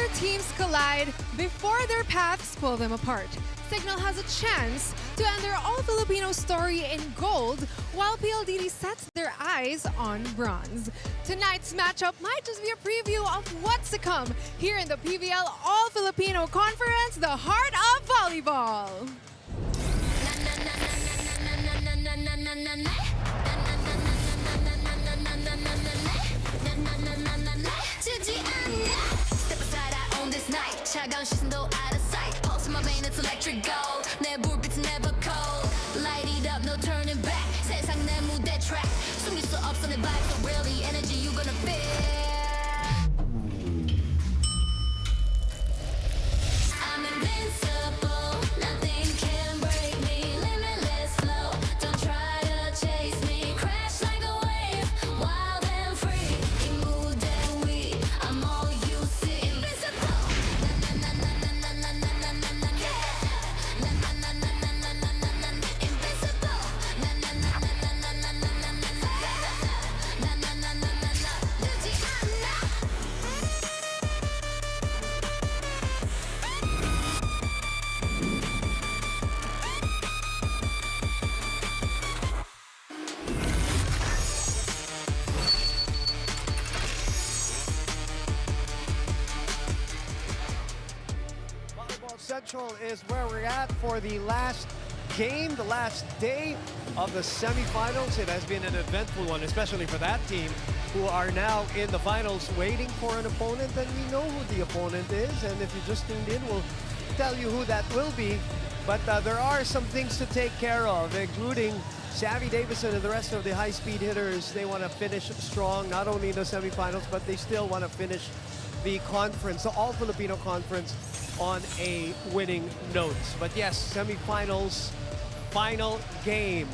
the teams collide before their paths pull them apart. CIGNAL has a chance to end their All-Filipino story in gold, while PLDT sets their eyes on bronze. Tonight's matchup might just be a preview of what's to come here in the PVL All-Filipino Conference, the heart of volleyball. Step aside, I own this night. 차가운 시선도 out of sight. Pulse in my vein, it's electric gold. 내 불빛은 never cold. Light it up, no turning back. 세상 내 무대 track. 숨길 수 없어 내 vibe, so really energy you gonna feel. I'm invincible, nothing can break me. Limitless flow, don't try to chase me. Crash like a wave, wild and free. 이 무대 위, I'm all you see. Invincible. Na na na na na na na na na na. Yeah. Na na na na na na na na na. Invincible. Na na na na na na na na na na. Na na na na na na. 늦지 않아. Volleyball Central is where we're at for the last game, the last day of the semifinals. It has been an eventful one, especially for that team who are now in the finals waiting for an opponent, and we know who the opponent is, and if you just tuned in, we'll tell you who that will be. But there are some things to take care of, including Savvy Davison and the rest of the high-speed hitters. They want to finish strong, not only in the semifinals, but they still want to finish the conference, the All-Filipino Conference, on a winning note. But yes, semifinals, final game,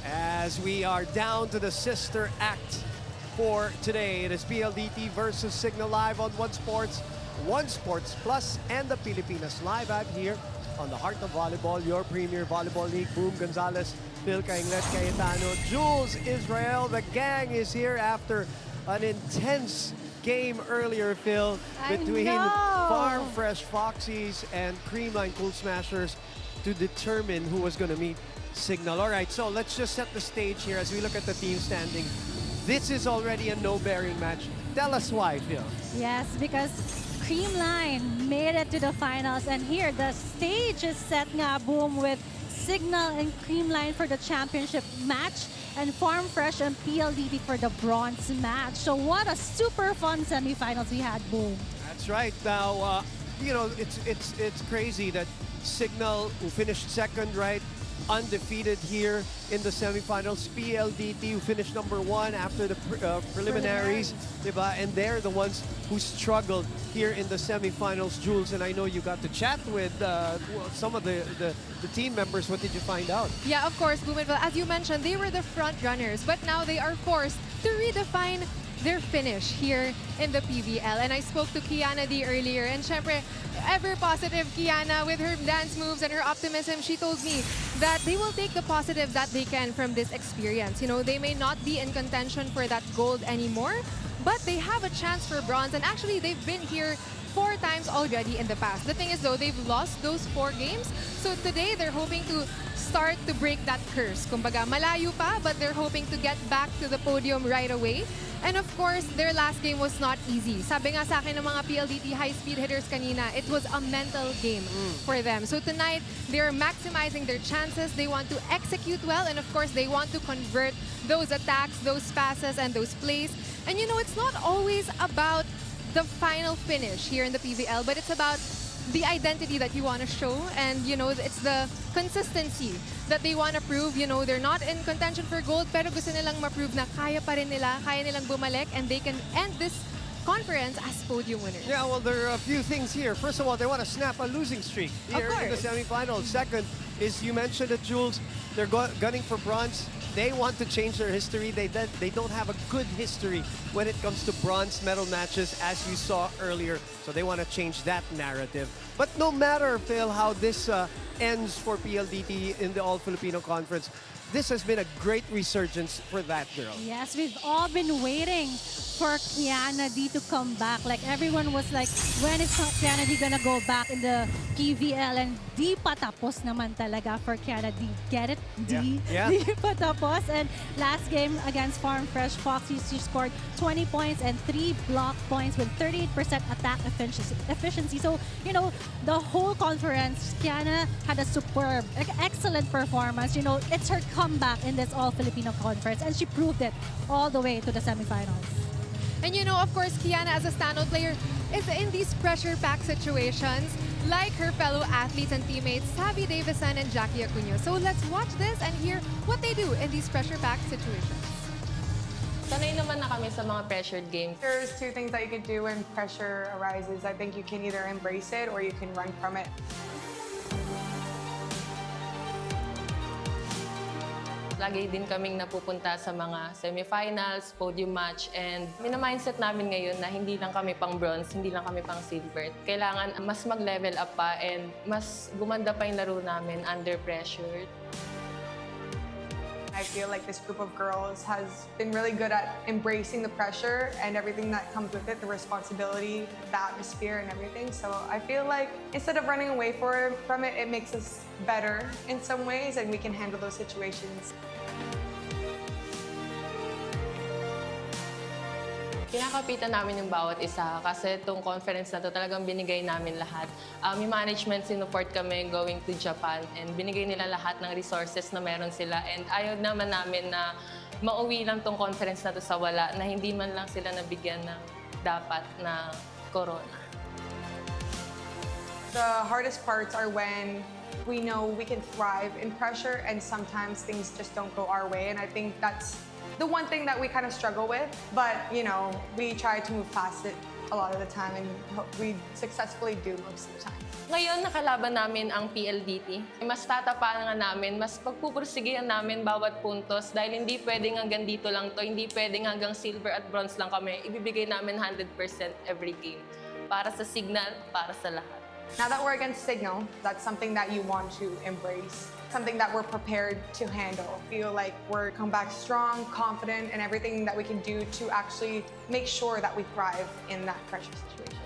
as we are down to the sister act for today. It is PLDT versus CIGNAL live on One Sports Plus, and the Pilipinas Live out here on the heart of volleyball, your premier volleyball league. Boom Gonzalez, Phil Cainglet Cayetano, Jules Israel. The gang is here after an intense game earlier, Phil, between Farm Fresh Foxies and Creamline Cool Smashers to determine who was going to meet CIGNAL. All right, so let's just set the stage here as we look at the team standing. This is already a no-bearing match. Tell us why, Phil. Yes, because Creamline made it to the finals, and here the stage is set nga, Boom, with CIGNAL and Creamline for the championship match, and Farm Fresh and PLDT for the bronze match. So what a super fun semifinals we had, Boom. That's right. Now, you know, it's crazy that CIGNAL, who finished second, right, undefeated here in the semifinals. PLDT, who finished #1 after the preliminaries, diba? And they're the ones who struggled here in the semifinals. Jules, and I know you got to chat with some of the team members. What did you find out? Yeah, of course, Blumenville, as you mentioned, they were the front runners, but now they are forced to redefine their finish here in the PVL. And I spoke to Kiana D earlier, and syempre, ever positive Kiana with her dance moves and her optimism. She told me that they will take the positive that they can from this experience. You know, they may not be in contention for that gold anymore, but they have a chance for bronze. And actually, they've been here 4 times already in the past. The thing is, though, they've lost those 4 games. So today, they're hoping to start to break that curse. Kumbaga, malayo pa, but they're hoping to get back to the podium right away. And of course, their last game was not easy. Sabi nga sa akin ng mga PLDT high-speed hitters kanina, it was a mental game for them. So tonight, they're maximizing their chances. They want to execute well, and of course, they want to convert those attacks, those passes, and those plays. And you know, it's not always about the final finish here in the PVL, but it's about the identity that you want to show, and you know, it's the consistency that they want to prove. You know, they're not in contention for gold, pero gusto nilang ma-prove na kaya pa rin nila, kaya nilang bumalik, and they can end this conference as podium winners. Yeah, well, there are a few things here. First of all, they want to snap a losing streak here in the semifinals. Second is, you mentioned it, Jules, they're gunning for bronze. They want to change their history. They don't have a good history when it comes to bronze medal matches, as you saw earlier. So they want to change that narrative. But no matter, Phil, how this ends for PLDT in the All-Filipino Conference, this has been a great resurgence for that girl. Yes, we've all been waiting for Kiana D to come back. Like everyone was like, when is Kiana D gonna go back in the PVL? And di patapos naman talaga for Kiana D. Get it? D. Yeah. Di patapos. And last game against Farm Fresh Foxy, she scored 20 points and 3 block points with 38% attack efficiency. So, you know, the whole conference, Kiana had a superb, excellent performance. You know, it's her comeback in this All-Filipino conference, and she proved it all the way to the semifinals. And you know, of course, Kiana as a standout player is in these pressure-packed situations like her fellow athletes and teammates, Sabi Davison and Jackie Acuna. So let's watch this and hear what they do in these pressure-packed situations. Sanay naman na kami sa mga pressured games. There's two things that you can do when pressure arises. I think you can either embrace it or you can run from it. Lagi din kaming napupunta sa mga semifinals, podium match, and mina-mindset namin ngayon na hindi lang kami pang bronze, hindi lang kami pang silver. Kailangan mas mag-level up pa and mas gumanda pa yung laro namin under pressure. I feel like this group of girls has been really good at embracing the pressure and everything that comes with it, the responsibility, the atmosphere, and everything. So I feel like instead of running away from it, it makes us better in some ways, and we can handle those situations. Kinakapitan namin yung bawat isa kasi itong conference na to talagang binigay namin lahat. Yung management, sinuport kami going to Japan and binigay nila lahat ng resources na meron sila. And ayaw naman namin na mauwi lang tong conference na to sa wala, na hindi man lang sila nabigyan ng dapat na corona. The hardest parts are when we know we can thrive in pressure and sometimes things just don't go our way. And I think that's the one thing that we kind of struggle with, but you know, we try to move past it a lot of the time and we successfully do most of the time. Ngayon, nakalaban namin ang PLDT. Mas tatapanan namin, mas pagpupursigihan namin bawat puntos dahil hindi pwedeng hanggang dito lang to, hindi pwedeng hanggang silver at bronze lang kami. Ibibigay namin 100% every game. Para sa Signal, para sa lahat. Now that we're against Signal, that's something that you want to embrace, something that we're prepared to handle. Feel like we're come back strong, confident, and everything that we can do to actually make sure that we thrive in that pressure situation.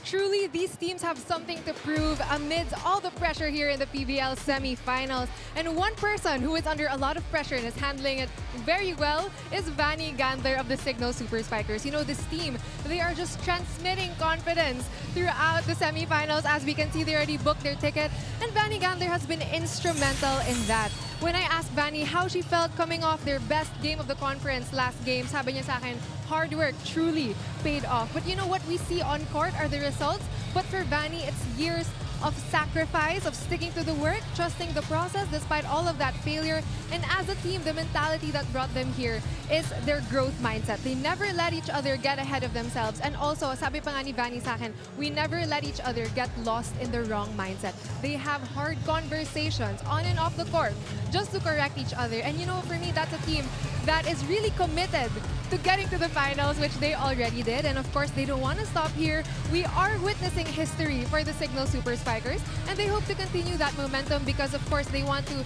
Truly, these teams have something to prove amidst all the pressure here in the PVL semifinals. And one person who is under a lot of pressure and is handling it very well is Vanny Gandler of the CIGNAL Super Spikers. You know, this team, they are just transmitting confidence throughout the semifinals. As we can see, they already booked their ticket. And Vanny Gandler has been instrumental in that. When I asked Vanny how she felt coming off their best game of the conference last game, sabi niya sa akin, hard work truly paid off. But you know what we see on court are the results. But for Vanny, it's years of sacrifice, of sticking to the work, trusting the process despite all of that failure. And as a team, the mentality that brought them here is their growth mindset. They never let each other get ahead of themselves. And also, sabi pa nga ni Vanny sa akin, we never let each other get lost in the wrong mindset. They have hard conversations on and off the court just to correct each other. And you know, for me, that's a team that is really committed to getting to the finals, which they already did. And of course, they don't want to stop here. We are witnessing history for the CIGNAL Super Spikers, and they hope to continue that momentum because, of course, they want to,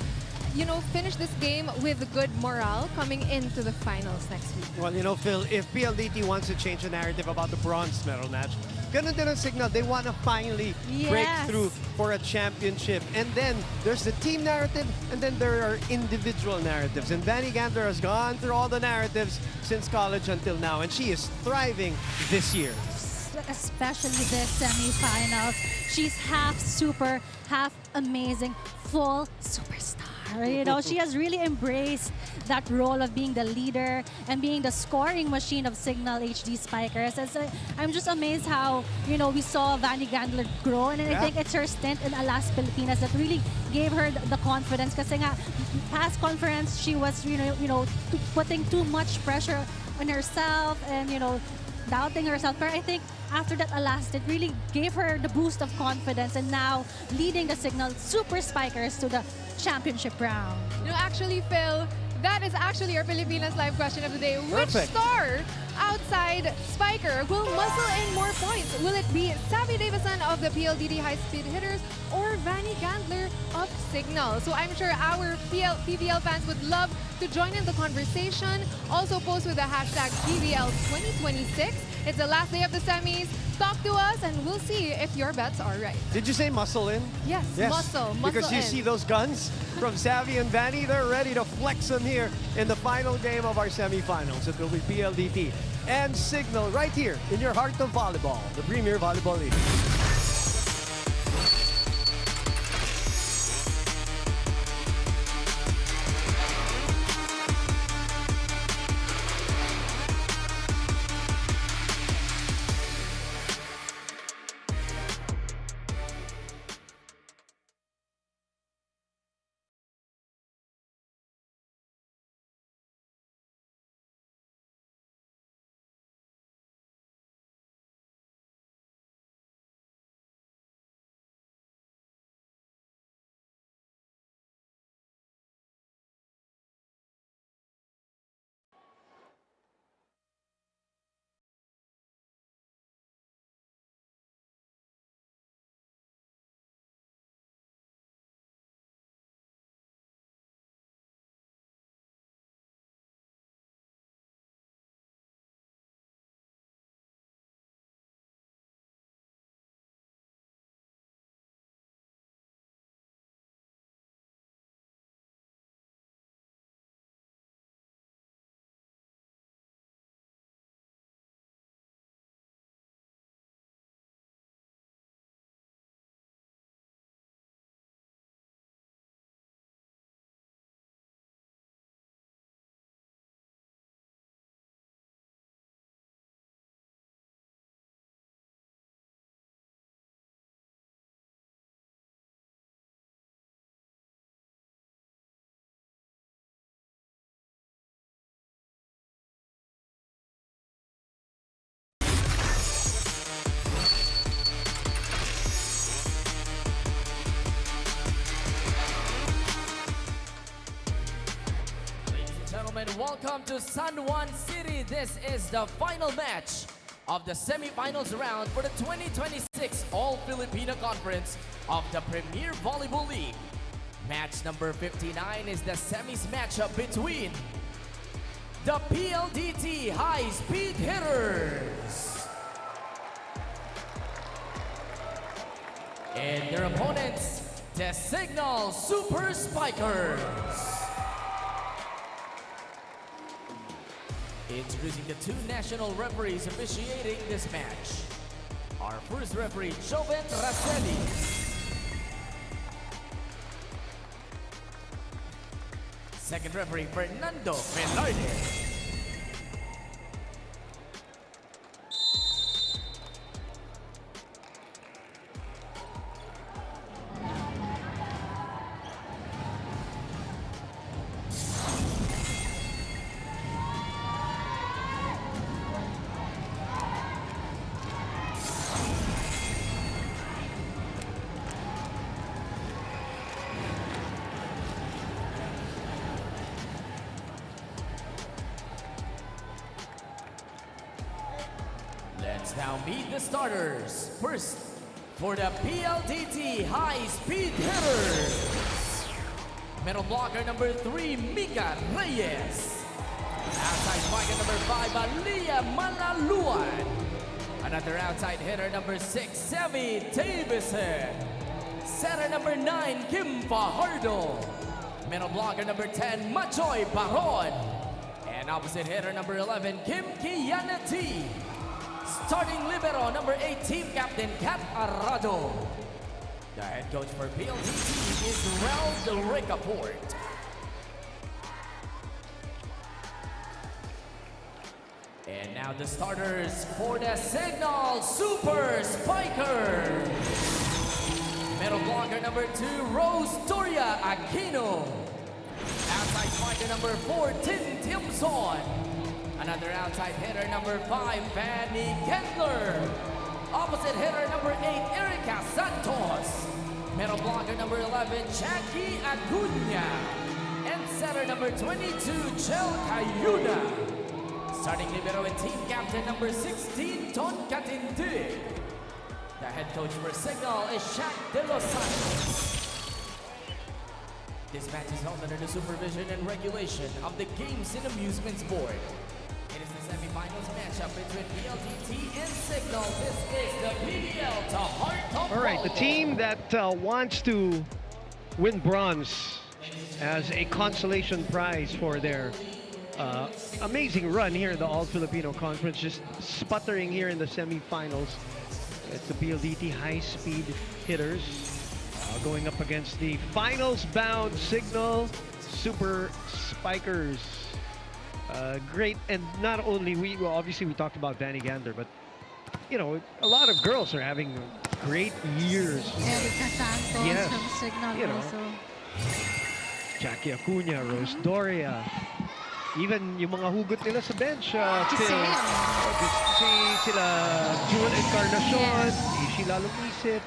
you know, finish this game with good morale coming into the finals next week. Well, you know, Phil, if PLDT wants to change the narrative about the bronze medal match, ganun din ang Signal. They want to finally break through for a championship. And then there's the team narrative, and then there are individual narratives. And Vanny Gandler has gone through all the narratives since college until now, and she is thriving this year. Especially this semifinals. She's half super, half amazing, full superstar. You know, she has really embraced that role of being the leader and being the scoring machine of CIGNAL HD Spikers. And so I'm just amazed how, you know, we saw Vanny Gandler grow, and I think it's her stint in Alas Pilipinas that really gave her the confidence. Kasi nga, past conference, she was, you know, putting too much pressure on herself and, you know, doubting herself. But I think after that Alas, it really gave her the boost of confidence, and now leading the CIGNAL Super Spikers to the championship round. You know, actually, Phil, that is actually our Pilipinas Live question of the day. Which Perfect. star outside Spiker will muscle in more points? Will it be Savvy Davison of the PLDT high-speed hitters or Vanny Gandler of Signal? So I'm sure our PVL fans would love to join in the conversation. Also post with the hashtag PVL 2026. It's the last day of the semis. Talk to us and we'll see if your bets are right. Did you say muscle in? Yes, muscle Because you in. see those guns from Savvy and Vanny, they're ready to flex them here in the final game of our semifinals. It will be PLDT and Signal right here in your heart of volleyball, the premier volleyball league. Gentlemen, welcome to San Juan City. This is the final match of the semifinals round for the 2026 All-Filipino Conference of the Premier Volleyball League. Match number 59 is the semis matchup between the PLDT high-speed hitters and their opponents, the Signal Super Spikers. Introducing the two national referees officiating this match. Our first referee, Joven Raceli. Second referee, Fernando Velarde. Let's now meet the starters. First, for the PLDT high-speed hitters. Middle blocker number 3, Mika Reyes. Outside spiker number 5, Aliyah Malaluan. Another outside hitter number 6, Sammy Davison. Setter number 9, Kim Fajardo. Middle blocker number 10, Machoy Baron. And opposite hitter number 11, Kim Kianati. Starting libero number 8, team captain Kat Arado. The head coach for PLDT is Raul Ricaport. And now the starters for the Signal Super Spiker. Middle blocker number 2, Rose Doria Aquino. Outside spiker number 4, Tin Tiamson. Another outside hitter number 5, Vanny Gendler. Opposite hitter number 8, Erica Santos. Middle blocker number 11, Jackie Acuña. And setter number 22, Chel Cayuna. Starting libero and team captain number 16, Don Catindig. The head coach for Signal is Shaq De Los Santos. This match is held under the supervision and regulation of the Games and Amusements Board. It is the semifinals matchup between PLDT and Signal. This is the PVL to Heart of All right, the Volleyball. team that wants to win bronze as a consolation prize for their amazing run here in the All-Filipino Conference, just sputtering here in the semifinals. It's the PLDT high-speed hitters going up against the finals-bound Signal Super Spikers. Great, and not only obviously we talked about Vanny Gander, but you know, a lot of girls are having great years. Erica Santos Yes. from Signal You know. also. Jackie Acuña, Rose Doria, even yung mga hugot nila sa bench. Sila June Encarnacion, Ishi lalong isip.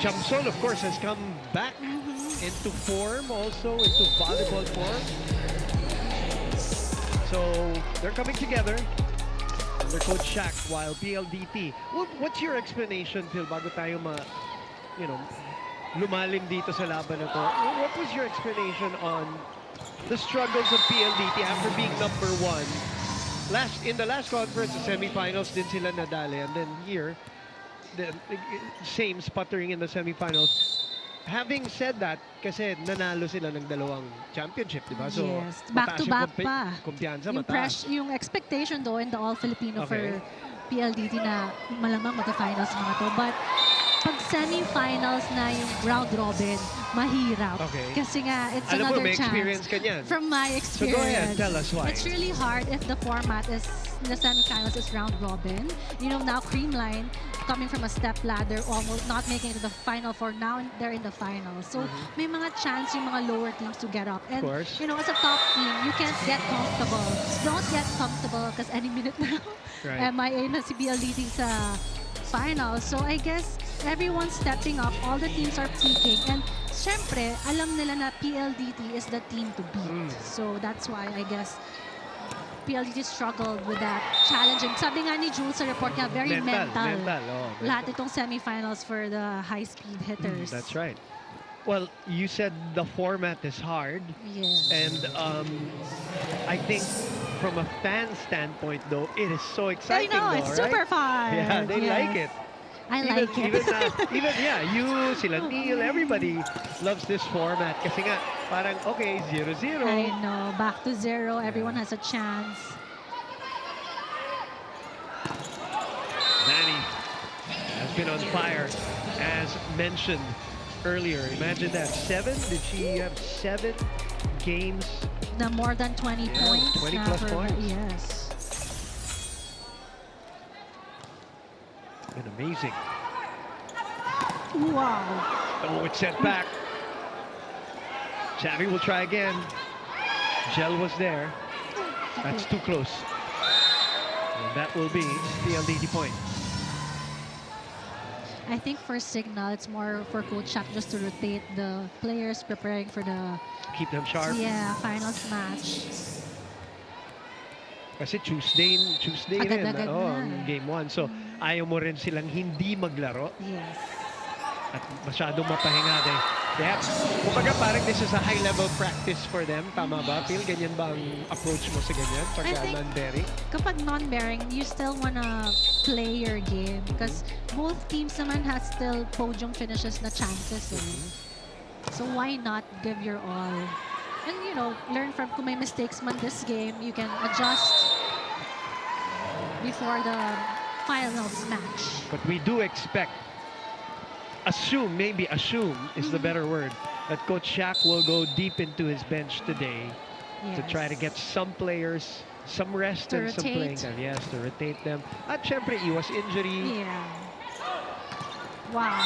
Chamsol, of course, has come back into form also, into volleyball form. So they're coming together under Coach Shaq, while PLDT. What's your explanation, Phil, bago tayo lumalim dito sa laban na to? What was your explanation on the struggles of PLDT after being number one? In the last conference, the semifinals din sila nadali, and then here, the same sputtering in the semifinals. Having said that, kasi nanalo sila ng dalawang championship, di ba? So, Yes, back-to-back pa. Kumpiyansa, Yung, mataas. yung expectation though in the All-Filipino Okay. for PLDT na malamang magka-finals mga to. But pag semi-finals na yung round robin, mahirap. Okay. Kasi nga, it's Alam mo, another may chance. experience ka niyan. From my So go ahead, experience. tell us why. It's really hard if the format is, the semi-finals is round robin. You know, now Creamline, coming from a step ladder, almost not making it to the final four, now they're in the finals. So may mga chance yung mga lower teams to get up. And, course. you know, as a top team, you can't get comfortable. Don't get comfortable because any minute now, Right. MIA na si PLDT sa finals. So I guess everyone's stepping up. All the teams are peaking. And syempre, alam nila na PLDT is the team to beat. So that's why I guess PLDT struggled with that challenge. And sabi nga ni Jules sa report niya, very mental. Lahat itong semifinals for the high-speed hitters. That's right. Well, you said the format is hard. Yes. And I think from a fan standpoint, though, it is so I exciting. know, though, it's right? super fun. Yeah, they like it. I like it. Even you, sila Neil, everybody loves this format. Kasi nga, parang, okay, 0-0. I know, back to zero. Everyone has a chance. Vanny has been on fire, as mentioned earlier. Imagine that. 7? Did she have 7 games? The more than 20 points. 20 na plus for her. points. Yes. Been amazing. Wow. Oh, it's sent back. Xavi will try again. Gel was there. That's too close. And that will be PLDT point. I think for Signal, it's more for Coach Shaq just to rotate the players preparing for the Keep them sharp. finals match. Kasi Tuesday rin. Agad-agad na. Game 1. So, ayaw mo rin silang hindi maglaro. Yes. At masyadong mapahinga din. Yeah. Kumbaga parang this is a high-level practice for them. Tama ba, Phil? Ganyan ba ang approach mo sa ganyan? Pag I think- non-bearing? Kapag non-bearing, you still wanna play your game because both teams naman has still podium finishes na chances. So why not give your all? And you know, learn from kung may mistakes man this game, you can adjust before the finals match. But we do expect, maybe assume is the better word, that Coach Shaq will go deep into his bench today to try to get some players some rest To and some playing rotate. time. Yes, to rotate them. At syempre, iwas injury. Yeah. Wow.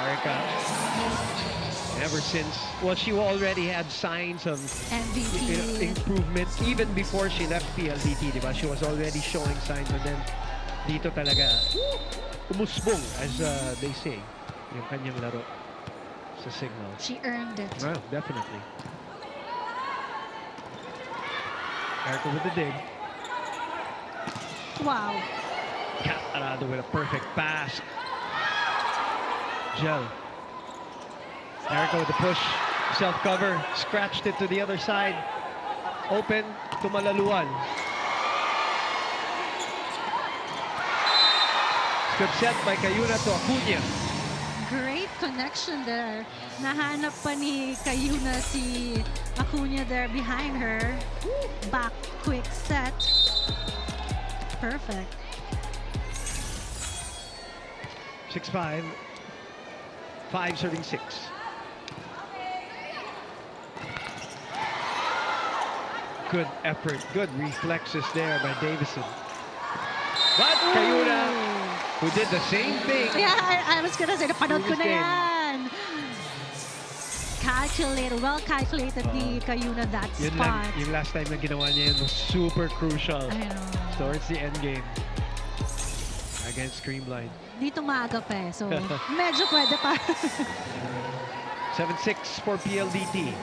Erica, ever since, well, she already had signs of MVP. improvement even before she left PLDT, di ba? She was already showing signs, and then dito talaga umusbong, as they say, yung kanyang laro sa Signal. She earned it. Well, definitely. Erica with the dig. Wow. Catarado with a perfect pass. Gel. Erica with the push. Self-cover. Scratched it to the other side. Open to Malaluan. Good set by Cayuna to Acuña. Great connection there. Nahanap pa ni Cayuna si Acuña there behind her. Back quick set. Perfect. 6-5. 5 serving 6. Good effort, good reflexes there by Davison. But Cayuna, who did the same thing. Yeah, I was gonna say, napanood ko na Previous game. yan. Calculated, well calculated ni Cayuna that Yun lang, spot. yung last time na ginawa niya yun was super crucial I know. towards the end game against Creamline. Dito maaga pa eh, so medyo pwede pa. 7-6 for PLDT.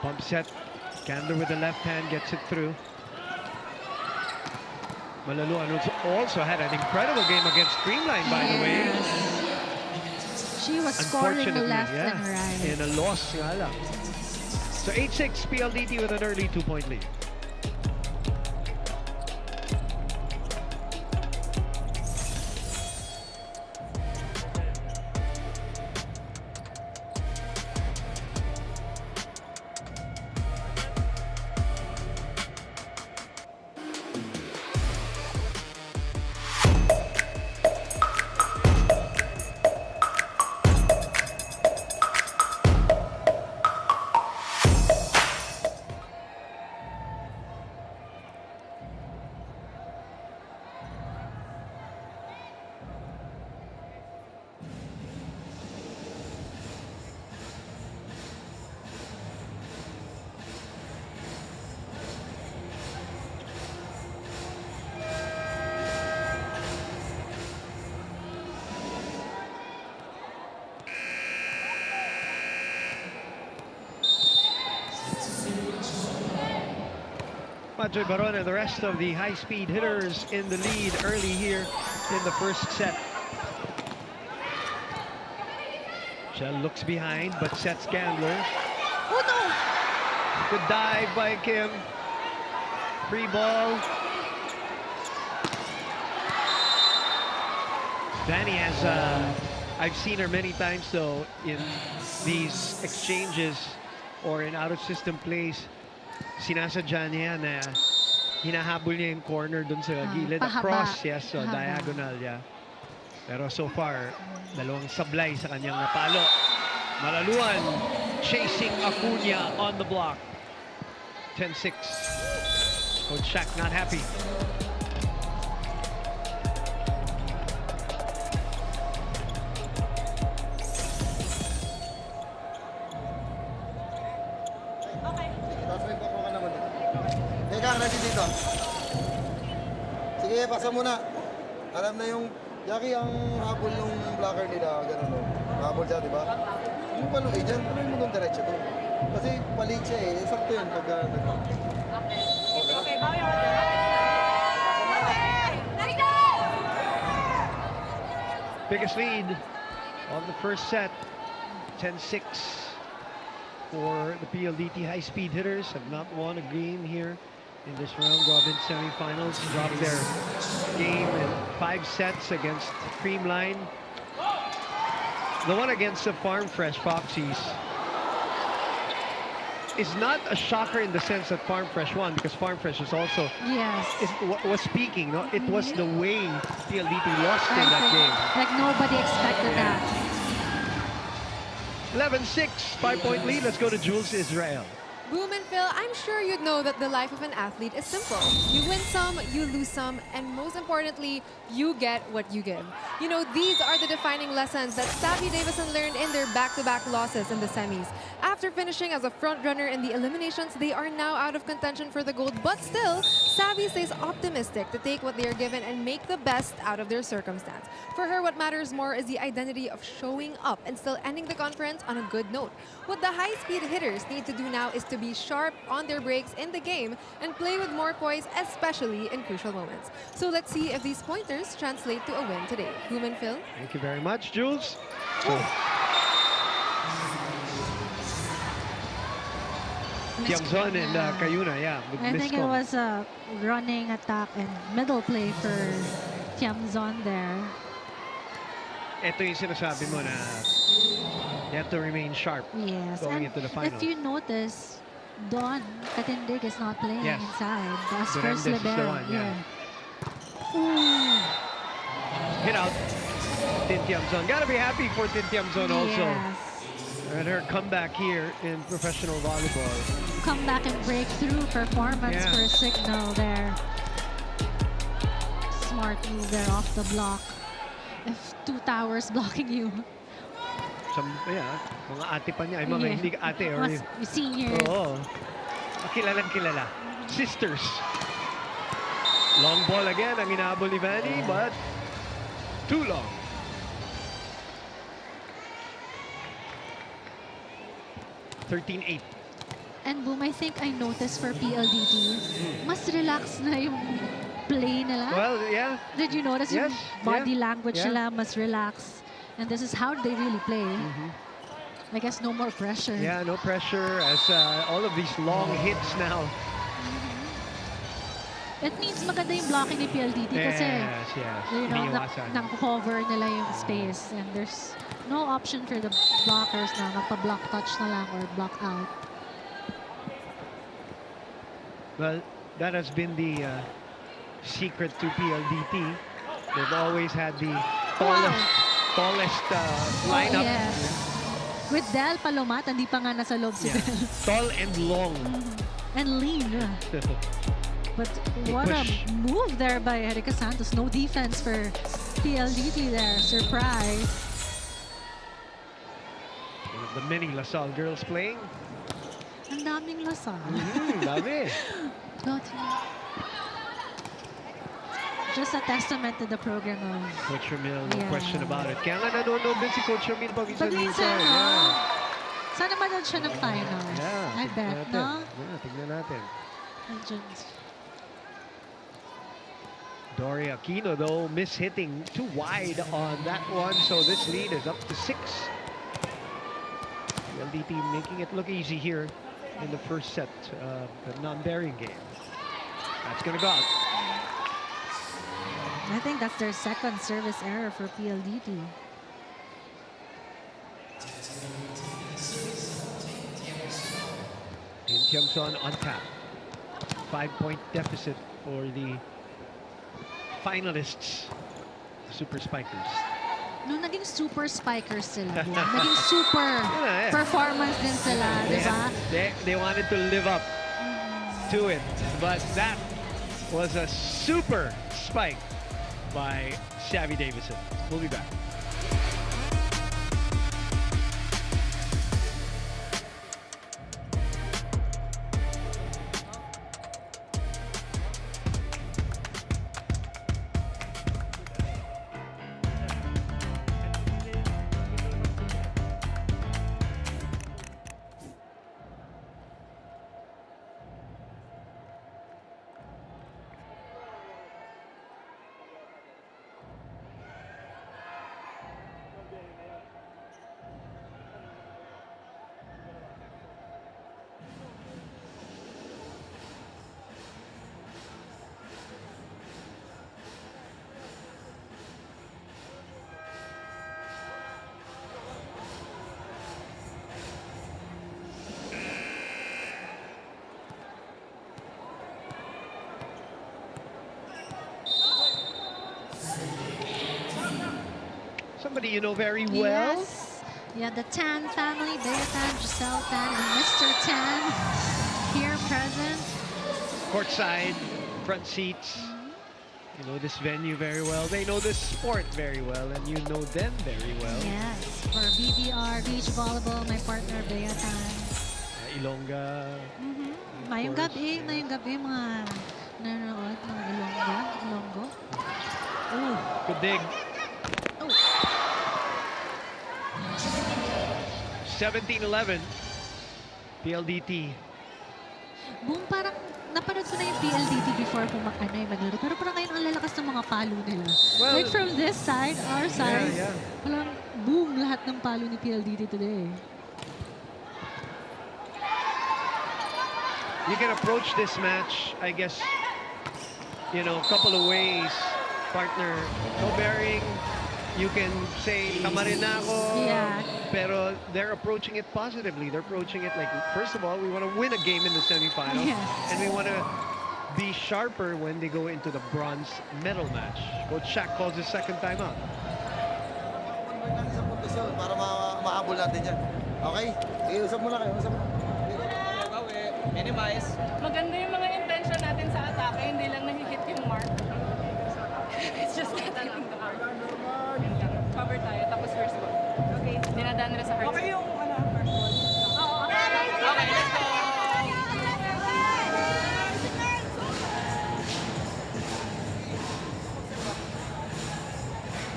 Pump set. Candler with the left hand gets it through. Malaluan also had an incredible game against Creamline, by the way. She was scoring Unfortunately, left yeah, and right. in a loss nga lang. So 8-6 PLDT with an early 2-point lead. Madre Baron and the rest of the high-speed hitters in the lead early here in the first set. Shell looks behind, but sets Gandler. Oh no! Good dive by Kim. Free ball. Danny has, I've seen her many times though in these exchanges or in out-of-system plays. Sinasadya niya na hinahabol niya yung corner dun sa gilid. Pahaba. Across, yes, so Pahaba. diagonal, yeah. Pero so far, dalawang sablay sa kanyang napalo. Malaluan chasing Acuña on the block. 10-6. Coach Shaq not happy. Teka, nasi dito. Sige, pasa muna. Alam na yung Jackie, ang habol yung blocker nila, gano'n no. Habol siya, di ba? Yung paluin dyan, paluin mo doon diretso doon. Kasi palig siya eh. Sakto yun pag Okay, bawi ako dyan. Biggest lead of the first set. 10-6 for the PLDT high-speed hitters. Have not won a game here in this round-robin semifinals. Dropped their game in 5 sets against Creamline. The one against the Farm Fresh Foxies is not a shocker in the sense that Farm Fresh won, because Farm Fresh is also Yes. was speaking. No, it was the way PLDT lost in that game. Like nobody expected that. 11-6, 5-point lead. Let's go to Jules Israel. Boom and Phil, I'm sure you'd know that the life of an athlete is simple. You win some, you lose some, and most importantly, you get what you give. You know, these are the defining lessons that Savvy Davison learned in their back-to-back losses in the semis. After finishing as a front-runner in the eliminations, they are now out of contention for the gold, but still, Savvy stays optimistic to take what they are given and make the best out of their circumstance. For her, what matters more is the identity of showing up and still ending the conference on a good note. What the high-speed hitters need to do now is to be sharp on their breaks in the game and play with more poise, especially in crucial moments. So let's see if these pointers translate to a win today. Boom and Phil. Thank you very much, Jules. Tiamzon and Cayuna, yeah. I think it was a running attack and middle play for Tiamzon there. Ito yung sinasabi mo na you have to remain sharp Yes, going and into the final. if you notice, Don Katindig is not playing Yes. inside. As Durandes first is the libero. one, yeah. Ooh. Hit out. Tin Tiamzon. Gotta be happy for Tin Tiamzon also. Yes. And her comeback here in professional volleyball. Comeback and breakthrough performance Yeah. for Signal there. Smart move there off the block. If two towers blocking you. Yeah, mga ate pa niya. Ay, mga Yeah. hindi ate. Or, Mas senior. oo. Kilalang kilala. Sisters. Long ball again ang inaabol ni Vanny, but too long. (13-8). And Boom, I think I noticed for PLDT, mas relax na yung play nila. Well, yeah. Did you notice yung Yes, body yeah, language yeah. nila mas relaxed? And this is how they really play. I guess no more pressure. Yeah, no pressure as all of these long hits now. It means maganda yung blocking ni PLDT kasi Yes. you know, Iniiwasan. nang-cover nila yung space and there's no option for the blockers na magpa-block touch na lang or block out. Well, that has been the secret to PLDT. They've always had the tallest lineup. Yes. With Del Palomat, hindi pa nga nasa loob si Yeah. Del. Tall and long. And lean. But what a push. move there by Erika Santos. No defense for PLDT there. Surprise. One of the many LaSalle girls playing. Ang daming lasal. Dami. Just a testament to the program of Coach Ramil, no Yeah. question about it. Kaya nga nanonood din si Coach Ramil Pag-minsan, paminsan-minsan. no? Yeah. Sana manood siya ng finals. Yeah, I tignan bet, natin. no? Yeah, tignan natin. Legends. Dory Aquino, though, mishitting too wide on that one, so this lead is up to 6. LDT making it look easy here in the first set, the non-bearing game. That's going to go out. I think that's their second service error for PLDT. In Tiamzon on tap. 5-point deficit for the finalists, the Super Spikers. Nung naging super spikers sila, naging super Yeah. performance din sila, di ba? They wanted to live up to it, but that was a super spike by Savvy Davison. We'll be back. Somebody you know very well. Yes. Yeah, the Tan family, Bea Tan, Giselle Tan, and Mr. Tan. courtside, front seats. You know this venue very well. They know this sport very well, and you know them very well. Yes, for BVR, beach volleyball, my partner, Beatan. Ilongga. Mayong course, gabi, mayong gabi mga nanonood ng Ilonggo. Oh, Good dig. oh. 17-11. PLDT. Boom, parang napanood ko na yung PLDT before kung maglaro. Pero parang ngayon ang lalakas ng mga palo nila. Well, like from this side, our side, yeah. parang boom lahat ng palo ni PLDT today. You can approach this match, I guess, you know, a couple of ways, partner. No bearing. You can say, tama rin na ako. Yeah. Pero they're approaching it positively. They're approaching it like, first of all, we want to win a game in the semifinals. Yes. And we want to be sharper when they go into the bronze medal match. Coach Shaq calls his second time out. Sa pundasyon para mahabol natin yan. Okay? Sige, usap muna kayo. Usap muna. Minimize. Maganda yung mga intention natin sa atake, hindi lang nahihit yung mark. It's just not hitting the mark. Cover tayo, tapos first ball. Okay. Dinadaan nila sa heart. Okay yung first ball. Oo, okay. Okay, let's go!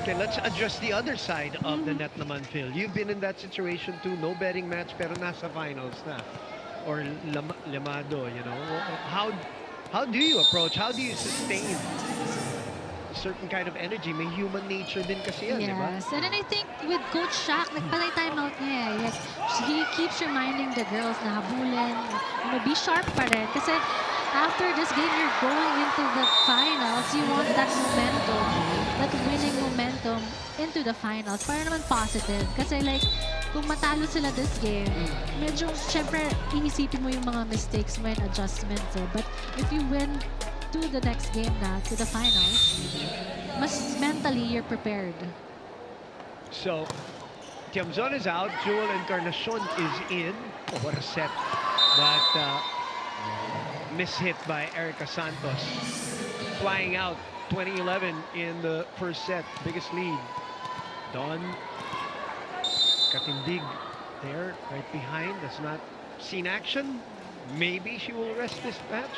Okay, let's address the other side of the net naman, Phil. You've been in that situation too. No betting match, pero nasa finals na. Or lamado, you know. How do you approach? How do you sustain a certain kind of energy? May human nature din kasi yan, di ba? Yes, and then I think with Coach Shaq, nagpalay timeout niya. Yes, he keeps reminding the girls na habulin, be sharp pa rin. Kasi after this game, you're going into the finals. You want that momentum, that winning momentum into the finals. Para naman positive. Kasi like, kung matalo sila this game, medyo, syempre, iisipin mo yung mga mistakes mo and adjustments. But if you win to the next game na, to the finals, mas mentally, you're prepared. So, Tiamzon is out. Jewel Encarnacion is in. Oh, what a set. But mishit by Erica Santos. Flying out 20-11 in the first set. Biggest lead. Dawn Katindig there, right behind. Has not seen action. Maybe she will rest this match.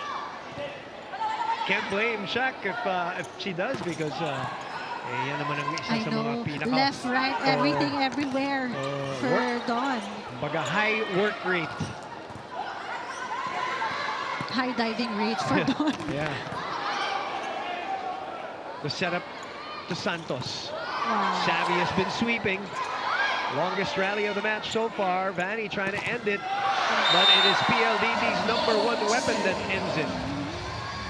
Can't blame Shaq if she does, because yan naman ang isa I sa know, mga pinaka left, right, everything, everywhere for Dawn. Baga high work rate. High diving rate for Dawn. Yeah. The setup to Santos. Wow. Savvy has been sweeping. Longest rally of the match so far. Vanny trying to end it, but it is PLDT's #1 weapon that ends it.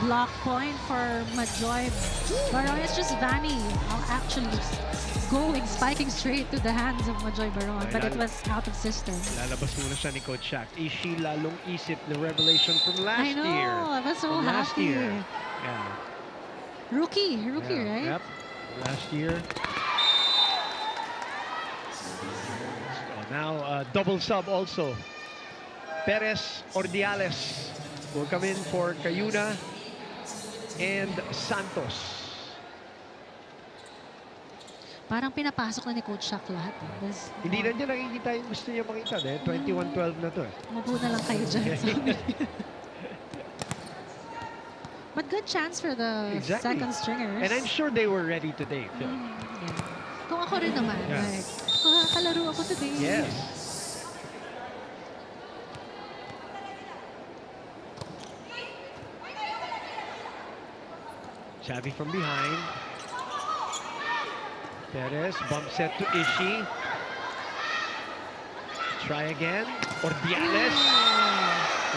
Block point for Majoy Baron. It's just Vanny actually spiking straight to the hands of Majoy Baron, but it was out of system. Lalabas muna siya ni Coach Shaq. Is she lalong isip the revelation from last I know, year? I was so From last happy. year. Yeah. Rookie, Yeah. right? Yep. Last year. Now, double sub also. Perez Ordiales will come in for Cayuna and Santos. Parang pinapasok na ni Coach Shaq lahat. Hindi na niya nakikita yung gusto niya makita. 21-12 na to. Mabuo na lang kayo dyan. But good chance for the second stringers. And I'm sure they were ready today, Phil. Yeah. Kung ako rin naman, like, kalaro ako today. Yes. Xavi from behind. Perez, bump set to Ishi. Try again. Ordiales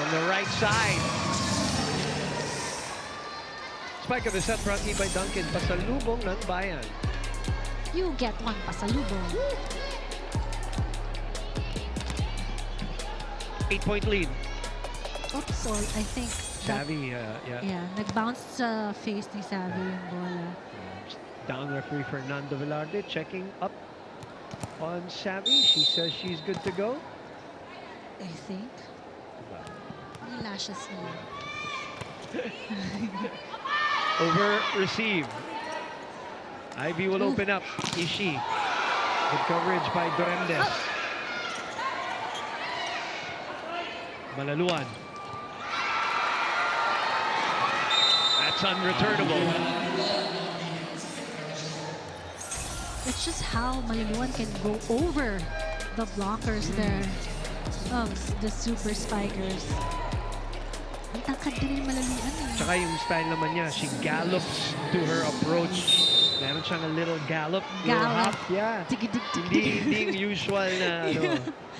on the right side. Spike of the set brought to you by Duncan. Pasalubong ng bayan. You get one pasalubong. 8-point lead. Oops, I think Xavi, yeah, nag-bounce sa face ni Xavi yung bola. Down referee Fernando Velarde checking up on Xavi. She says she's good to go. I think. May lashes niya. Over receive. Ivy will open up. Ishii. Good coverage by Durendes. Malaluan. That's unreturnable. It's just how Malaluan can go over the blockers there of the super spikers. Ang tangkad din yung Malaluan eh. Tsaka yung style naman niya, she gallops to her approach. Meron siyang a little gallop. Little Gallop. hop. Yeah. Hindi yung usual na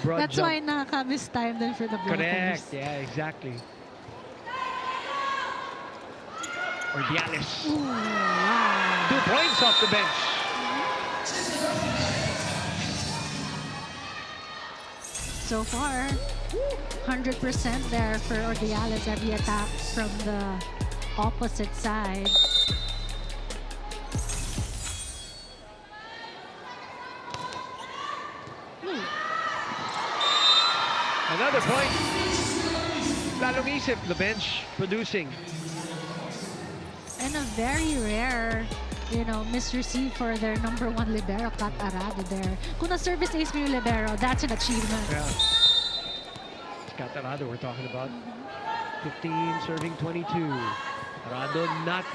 broad That's jump. why nakaka-miss time din for the blockers. Correct. Yeah, exactly. Ordiales. Ooh, wow. 2 points off the bench. So far, 100% there for Ordiales every attack from the opposite side. Another point. Lalong isip, the bench producing. And a very rare, misreceive for their #1 libero, Kat Arado there. Kung na-service ace mo yung libero, that's an achievement. Yeah. It's Kat Arado we're talking about. 15 serving 22. Arado not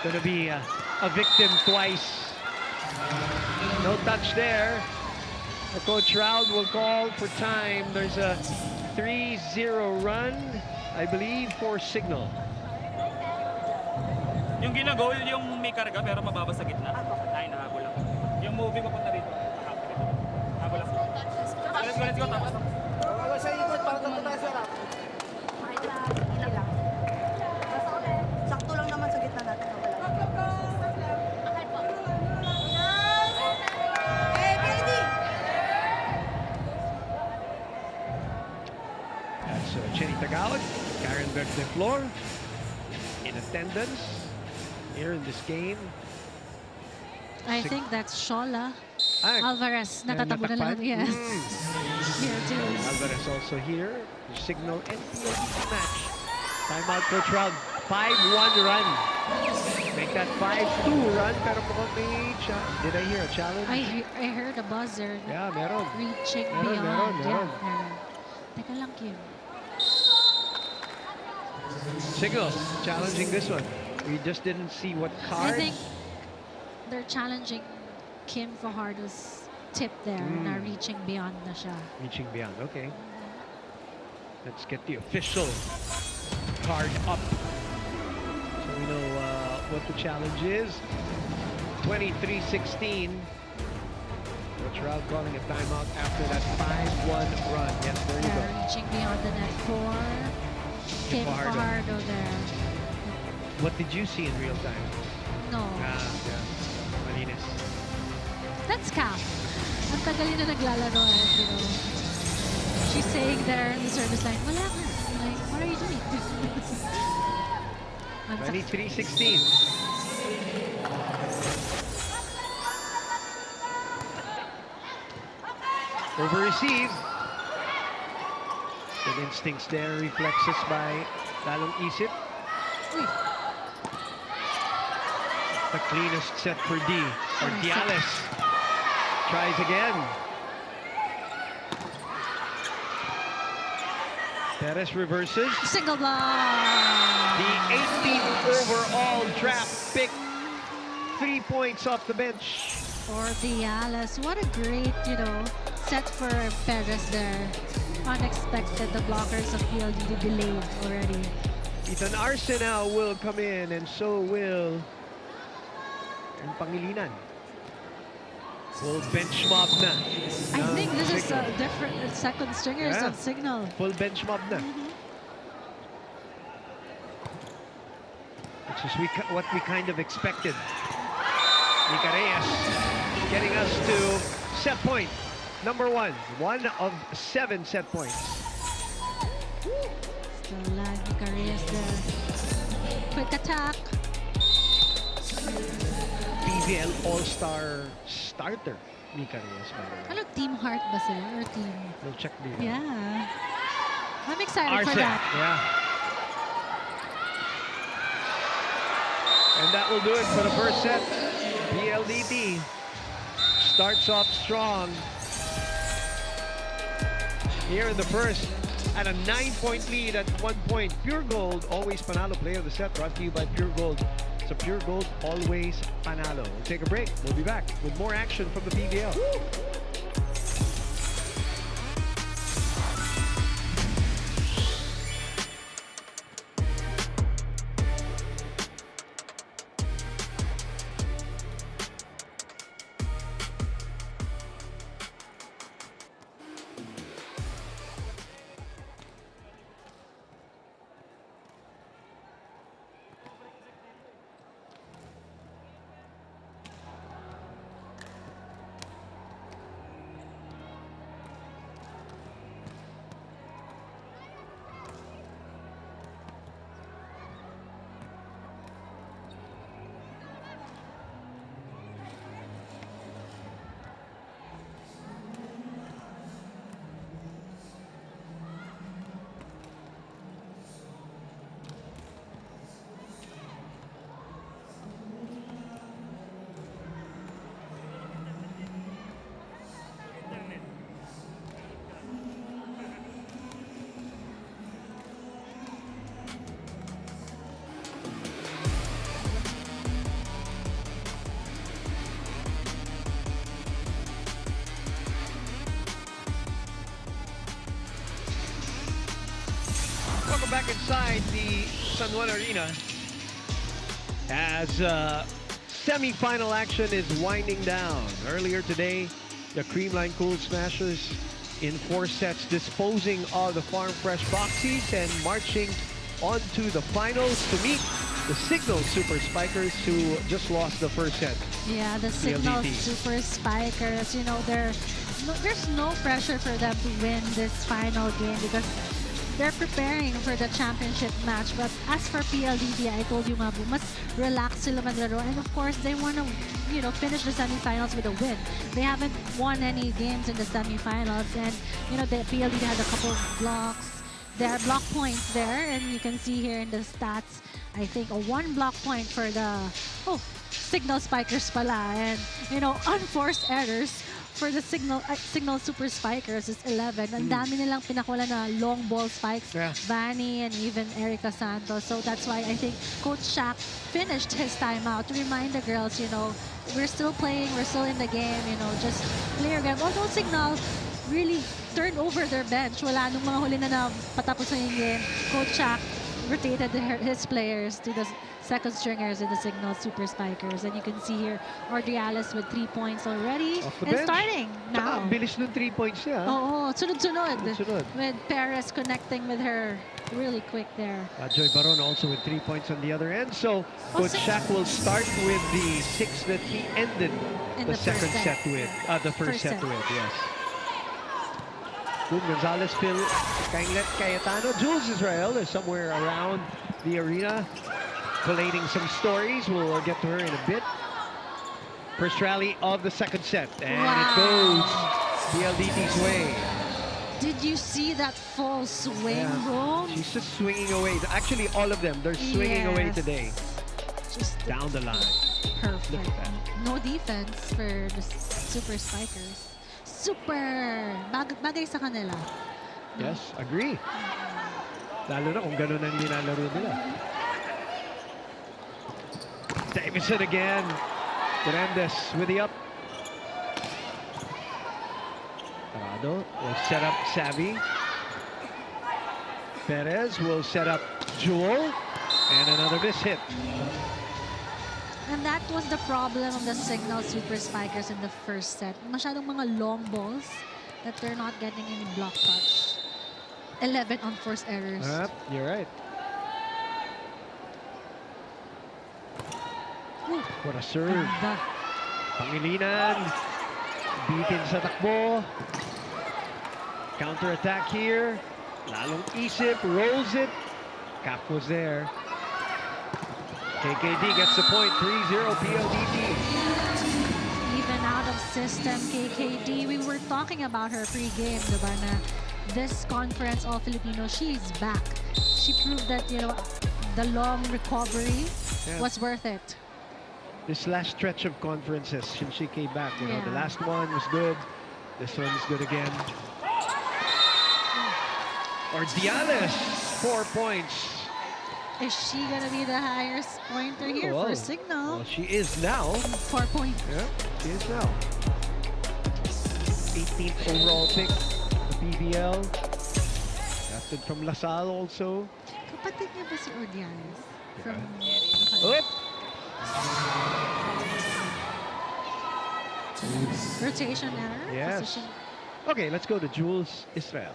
gonna be a victim twice. No touch there. The Coach Raul will call for time. There's a 3-0 run, I believe, for Signal. Yung ginagol, yung may karga pero mababa sa gitna. Ay, nahabol lang. Yung movie papunta dito. Nahabol lang. Let's go. Tapos. Wala sa ikot, parang tayo sa harap. Sakto lang naman sa gitna natin. That's Chenny Tagalog, Karen Berteflor in attendance here in this game. I think that's Shola Ah, Alvarez. Natatabo na lang. natakpan? Yes. Here too. Alvarez also here. Signal and PLDT match. Timeout, Coach Raul. 5-1 run. Make that 5-2 run. Pero mukhang may did I hear a challenge? I heard a buzzer. Yeah, meron. Reaching Meron. beyond. Yeah, meron. Teka lang, Kim. Signal challenging this one. We just didn't see what card. I think they're challenging Kim Fajardo's tip there na reaching beyond na siya. Reaching beyond, okay. Let's get the official card up. So we know what the challenge is. 23-16. Coach Raul calling a timeout after that 5-1 run. Yes, there you go. They're reaching beyond the net for Kim Fajardo there. What did you see in real time? No. Yeah. Malinis. That's Cap. Ang tagal na naglalaro She's saying there in the service line, wala ka. Like, what are you doing? 23-16. Over receive. Good instincts there, reflexes by Lalong Isip. The cleanest set for D. Ordiales tries again. Perez reverses. Single block. The 18th overall draft pick. 3 points off the bench. Ordiales. What a great, set for Perez there. Unexpected. The blockers of PLDT delayed already. Ethan Arce now will come in, and so will Pangilinan. Full bench mob na. I think this is a different second stringers on Signal. Full bench mob na. Which is what we kind of expected. Nika Reyes getting us to set point number 1. 1 of 7 set points. Still lag Nika Reyes there. Quick attack. PVL All-Star starter, Nika Reyes, by the way. Ano, Team Heart ba sila? Or Team? We'll check the Yeah. I'm excited Arce. for that. Yeah. And that will do it for the first set. PLDT starts off strong here in the first at a 9-point lead at 1 point. Pure Gold, always panalo. Player of the set brought to you by Pure Gold. So Pure Gold, always panalo. We'll take a break. We'll be back with more action from the PVL. Woo! Welcome back inside the San Juan Arena as semi-final action is winding down. Earlier today, the Creamline Cool Smashers in 4 sets disposing of the Farm Fresh Boxies and marching on to the finals to meet the Signal Super Spikers who just lost the first set. Yeah, the Signal PLDT. Super Spikers, you know, there's no pressure for them to win this final game because they're preparing for the championship match. But as for PLDT, I told you, Mabu, mas relax sila maglaro. And of course, they want to, you know, finish the semifinals with a win. They haven't won any games in the semifinals. And, you know, the PLDT had a couple of blocks. There are block points there. And you can see here in the stats, I think, a 1 block point for the Signal Spikers pala. And, you know, unforced errors for the Signal Super Spikers is 11. Ang dami nilang pinakula na long ball spikes. Yeah. Vanny and even Erica Santos. So that's why I think Coach Shaq finished his timeout to remind the girls, you know, we're still playing, we're still in the game, you know, just play your game. Although Signal really turned over their bench. Wala nung mga huli na patapos na yung game. Coach Shaq rotated his players to the second stringers in the Signal Super Spikers. And you can see here, Ordriales with 3 points already. And bench. Starting now. Ang bilis ng 3 points niya. Oo, sunod-sunod. Sunod. With Perez connecting with her really quick there. Joy Baron also with 3 points on the other end. So Coach Shaq will start with the 6 that he ended In the the second first set set. with. The first set with, yes. Good Gonzalez, Phil, Kainglet, Cayetano. Jules Israel is somewhere around the arena collating some stories. We'll get to her in a bit. First rally of the second set. And it goes PLDT's way. Did you see that full swing, bro? She's just swinging away. Actually, all of them, they're swinging away Yes. today. Just Down the line. perfect. Look at that. No defense for the Super Spikers. Super! Bagay sa kanila. Yes, agree. Lalo na kung ganun ang nilalaro nila. Davison again. Hernandez with the up. Parado will set up Savvy. Perez will set up Jewel. And another miss hit. And that was the problem of the Signal Super Spikers in the first set. Masyadong mga long balls that they're not getting any block touch. 11 unforced errors. You're right. What a serve. Ganda. Pangilinan. Beaten sa takbo. Counter-attack here. Lalong isip. Rolls it. Cap was there. KKD gets the point. 3-0 PLDT. Even out of system, KKD. We were talking about her pre-game, diba, na this conference, All-Filipino, she's back. She proved that, you know, the long recovery Yeah. was worth it. This last stretch of conferences since she came back, you know, the Yeah. last one was good. This one's good again. Ordiales, 4 points. Is she gonna be the highest pointer here Well, for Signal? well, she is now. 4 points. Yeah, she is now. 18th overall pick, the PVL. Drafted from LaSalle also. Kapatid niya ba si Ordiales? From... Oop! Rotation error? Yes. Position. Okay, let's go to Jules Israel.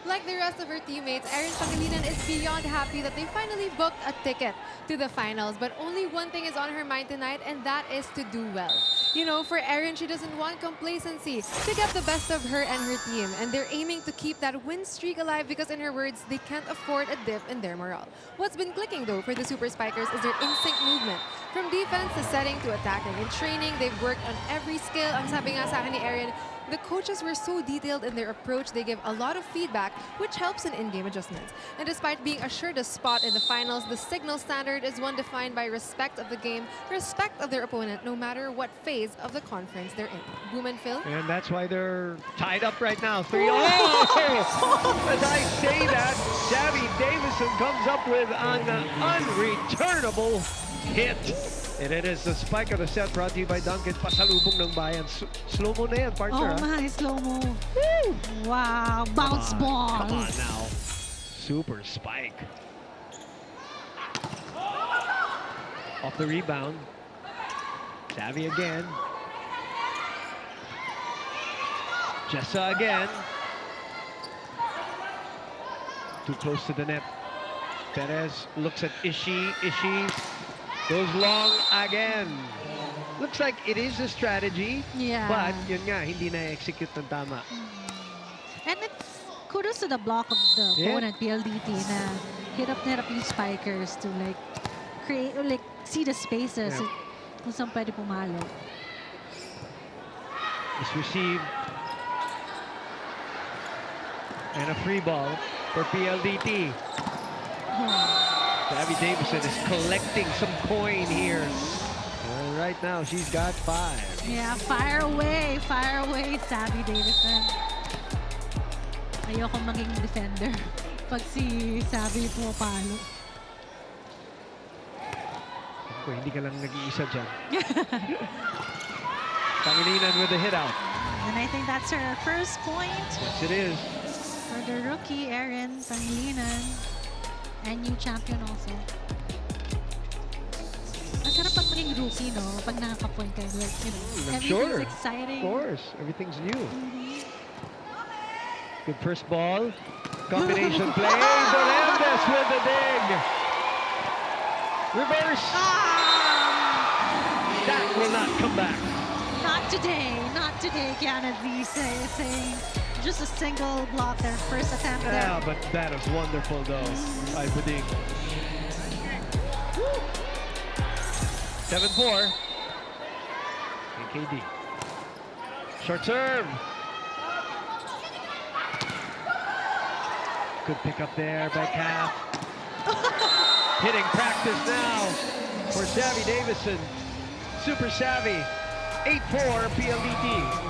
Like the rest of her teammates, Erin Pangilinan is beyond happy that they finally booked a ticket to the finals. But only one thing is on her mind tonight, and that is to do well. You know, for Erin, she doesn't want complacency to get the best of her and her team. And they're aiming to keep that win streak alive because, in her words, they can't afford a dip in their morale. What's been clicking, though, for the Super Spikers is their in-sync movement. From defense to setting to attacking. In training, they've worked on every skill. Ang sabi nga sa akin ni Erin, the coaches were so detailed in their approach, they give a lot of feedback, which helps in in-game adjustments. And despite being assured a spot in the finals, the Signal standard is one defined by respect of the game, respect of their opponent, no matter what phase of the conference they're in. Boom and Phil? And that's why they're tied up right now. 3-0. Oh! As I say that, Savvy Davison comes up with an unreturnable hit. And it is the spike of the set brought to you by Duncan. Pasalubong ng bayan. Slow-mo na yan, partner. Oh my, slow-mo. Wow, bounce ball. Come on now. Super spike. Off the rebound. Savvy again. Jessa again. Too close to the net. Perez looks at Ishii. Ishii goes long again. Looks like it is a strategy. Yeah. But yun nga, hindi na-execute ng tama. And it's kudos to the block of the opponent, PLDT, na hirap yung spikers to like create or like see the spaces kung saan pwede pumalo. It's received. And a free ball for PLDT. Savvy Davison is collecting some coin here. And right now, she's got 5. Yeah, fire away, Savvy Davison. Ayoko maging defender pag si Savvy pumapalo. Kung hindi ka lang nag-iisa dyan. Pangilinan with the hit out. And I think that's her first point. Yes, it is. For the rookie, Erin Pangilinan. And new champion also. Masarap pag maging rookie, no? Pag nakaka-point kayo, like, you know, everything's exciting. Of course, everything's new. Good first ball. Combination play. Dorantes with the dig. Reverse. That will not come back. Not today, Kiana Z saying just a single block their first attempt there. Yeah, but that is wonderful though. I predict. 7-4. KD. Short serve. Good pick up there by Calf. Hitting practice now for Savvy Davison. Super Savvy. 8-4 PLDT.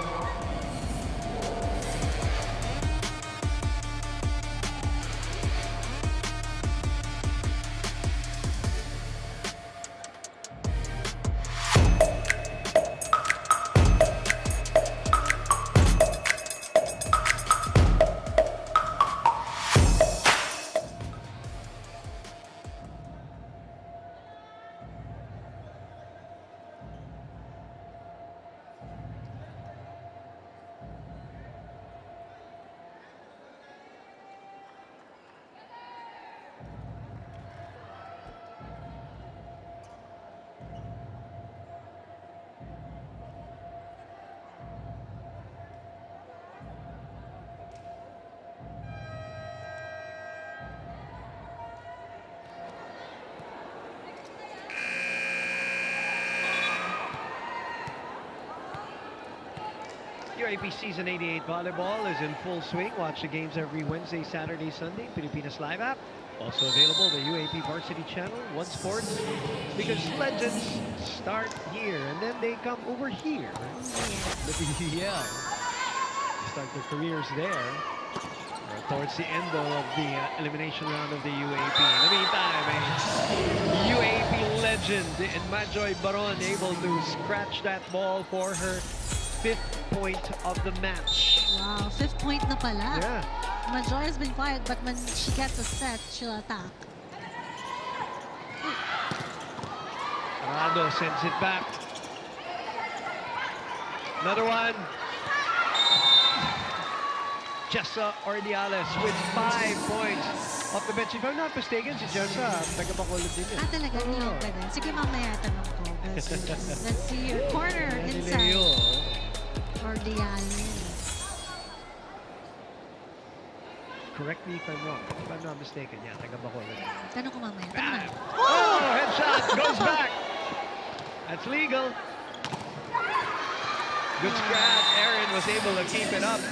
UAP Season 88 Volleyball is in full swing. Watch the games every Wednesday, Saturday, Sunday. Pilipinas Live app. Also available, the UAP Varsity Channel, One Sports, because legends start here and then they come over here. The PVL. Start their careers there. Towards the end of the elimination round of the UAP. In the meantime, a UAP legend and Majoy Baron able to scratch that ball for her 5th point of the match. Wow, 5th point na pala. Yeah. Majoy has been quiet, but when she gets a set, she'll attack. Arado sends it back. Another one. Jessa Ordiales with 5 points off the bench. If I'm not mistaken, si Jessa, taga-Bacolod din yun. Talaga niyo pa din. Sige, mamaya tanong ko. Let's see your corner inside. Ordiales. Correct me if I'm wrong. If I'm not mistaken, yeah, taga-Bacolod. Tanong ko mamaya. Tanong na. Oh, headshot goes back. That's legal. Good scrap. Aaron was able to keep it up.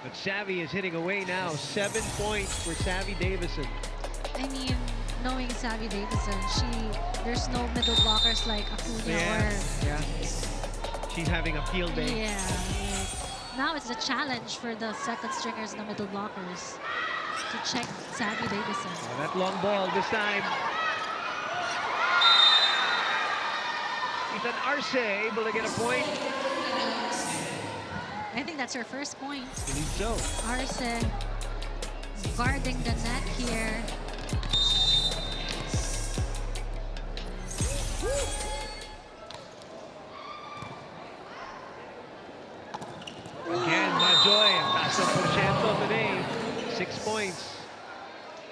But Savvy is hitting away now. 7 points for Savvy Davison. I mean, knowing Savvy Davison, there's no middle blockers like Acuna or... Yeah. She's having a field day. Yeah. Now it's a challenge for the second stringers and the middle blockers to check Savvy Davison. Oh, that long ball this time. Ethan Arce able to get a point. I think that's her first point. I believe so. Arce guarding the net here. Again, Majoy, paso por ciento today. 6 points.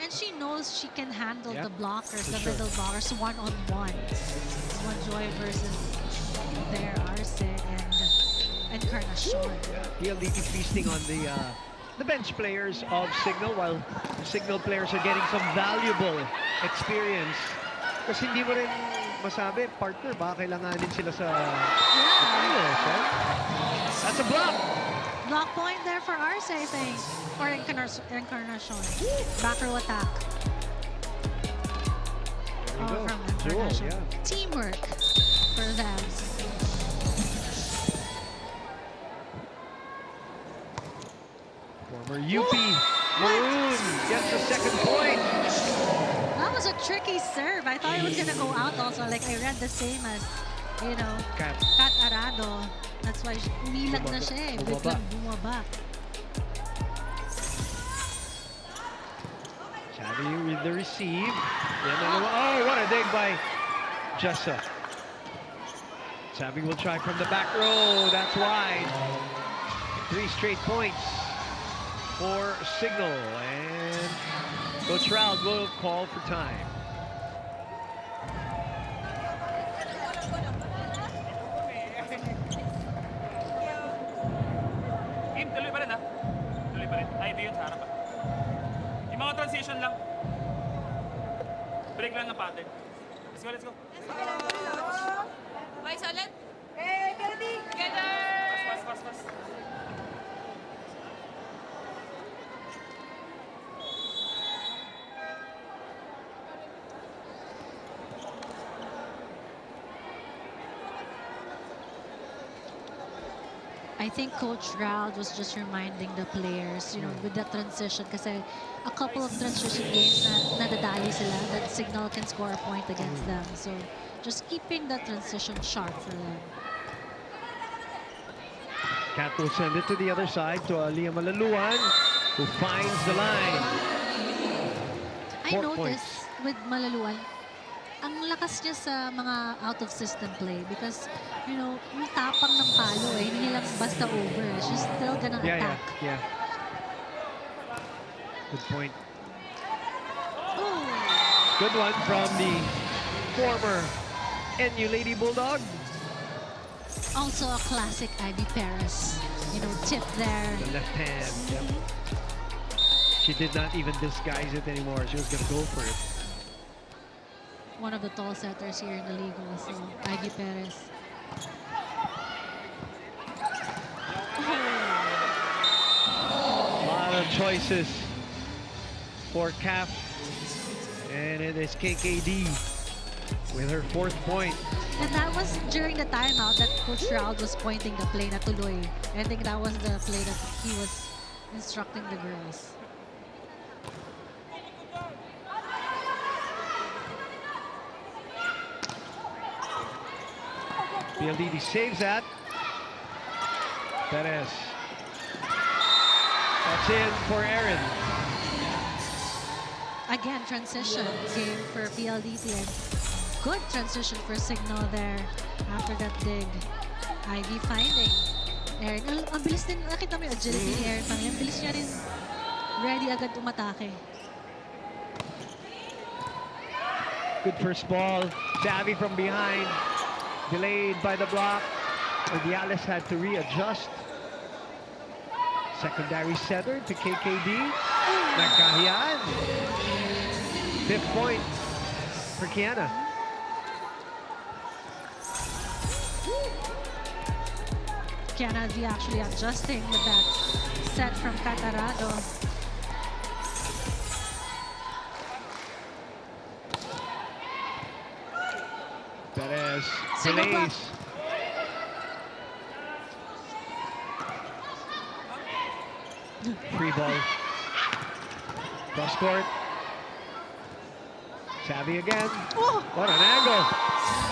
And she knows she can handle Yep, the blockers, the for sure. middle blockers, one-on-one. Majoy versus their Arce and Encarnacion. PLDT feasting on the bench players of Signal, while the Signal players are getting some valuable experience. Kasi hindi mo rin masabi, partner, baka kailanganin sila sa players, right? That's a block! Block point there for Arce, I think. Or Encarnacion. Back row attack. There we go. From Jewel, Encarnacion. yeah. Teamwork for them. Former UP Maroon gets the 2nd point. That was a tricky serve. I thought it was gonna go out also. Like I read the same as, you know, Kat. Kat Arado. That's why umilag na siya eh. Bumaba. Biglang bumaba. Savvy with the receive. Oh, what a dig by Jessa. Savvy will try from the back row. That's wide. 3 straight points for Signal. And Coach Raul will call for time. Game, tuloy pa rin ha. Tuloy pa rin. Ay, ito yun sa harapan. Yung mga transition lang. Break lang ng pattern. Let's go, let's go. Okay, solid. Hey, Kennedy! Together! Pass. I think Coach Raul was just reminding the players, you know, with that transition, kasi a couple of transition games na nadadali sila, that Signal can score a point against them. So just keeping the transition sharp for them. Kat will send it to the other side to Aliyah Malaluan, who finds the line. I 4 noticed points. with Malaluan, ang lakas niya sa mga out-of-system play because, you know, yung tapang ng palo eh, hindi lang basta over. She's still gonna attack. Yeah. Good point. Ooh. Good one from the former NU Lady Bulldog. Also a classic Ivy Perez, you know, tip there. The left hand. Yep. She did not even disguise it anymore. She was gonna go for it. One of the tall setters here in the league also, Ivy Perez. A lot of choices for CAF. And it is KKD with her 4th point. And that was during the timeout that Coach Raul was pointing the play na tuloy. I think that was the play that he was instructing the girls. PLDT saves that. Perez. That's in for Aaron. Again, transition game for PLDT and good transition for Signal there after that dig. Ivy finding Aaron. Ang bilis din, nakita mo yung agility ni Aaron. Ang bilis niya rin ready agad umatake. Good first ball. Savvy from behind. Delayed by the block. Odiales had to readjust. Secondary setter to KKD. Nagkahiyan. 5th point for Kiana. Kiana V actually adjusting with that set from Catarado. Perez Single block. delays. Free ball. Cross court. Savvy again. Oh. What an angle.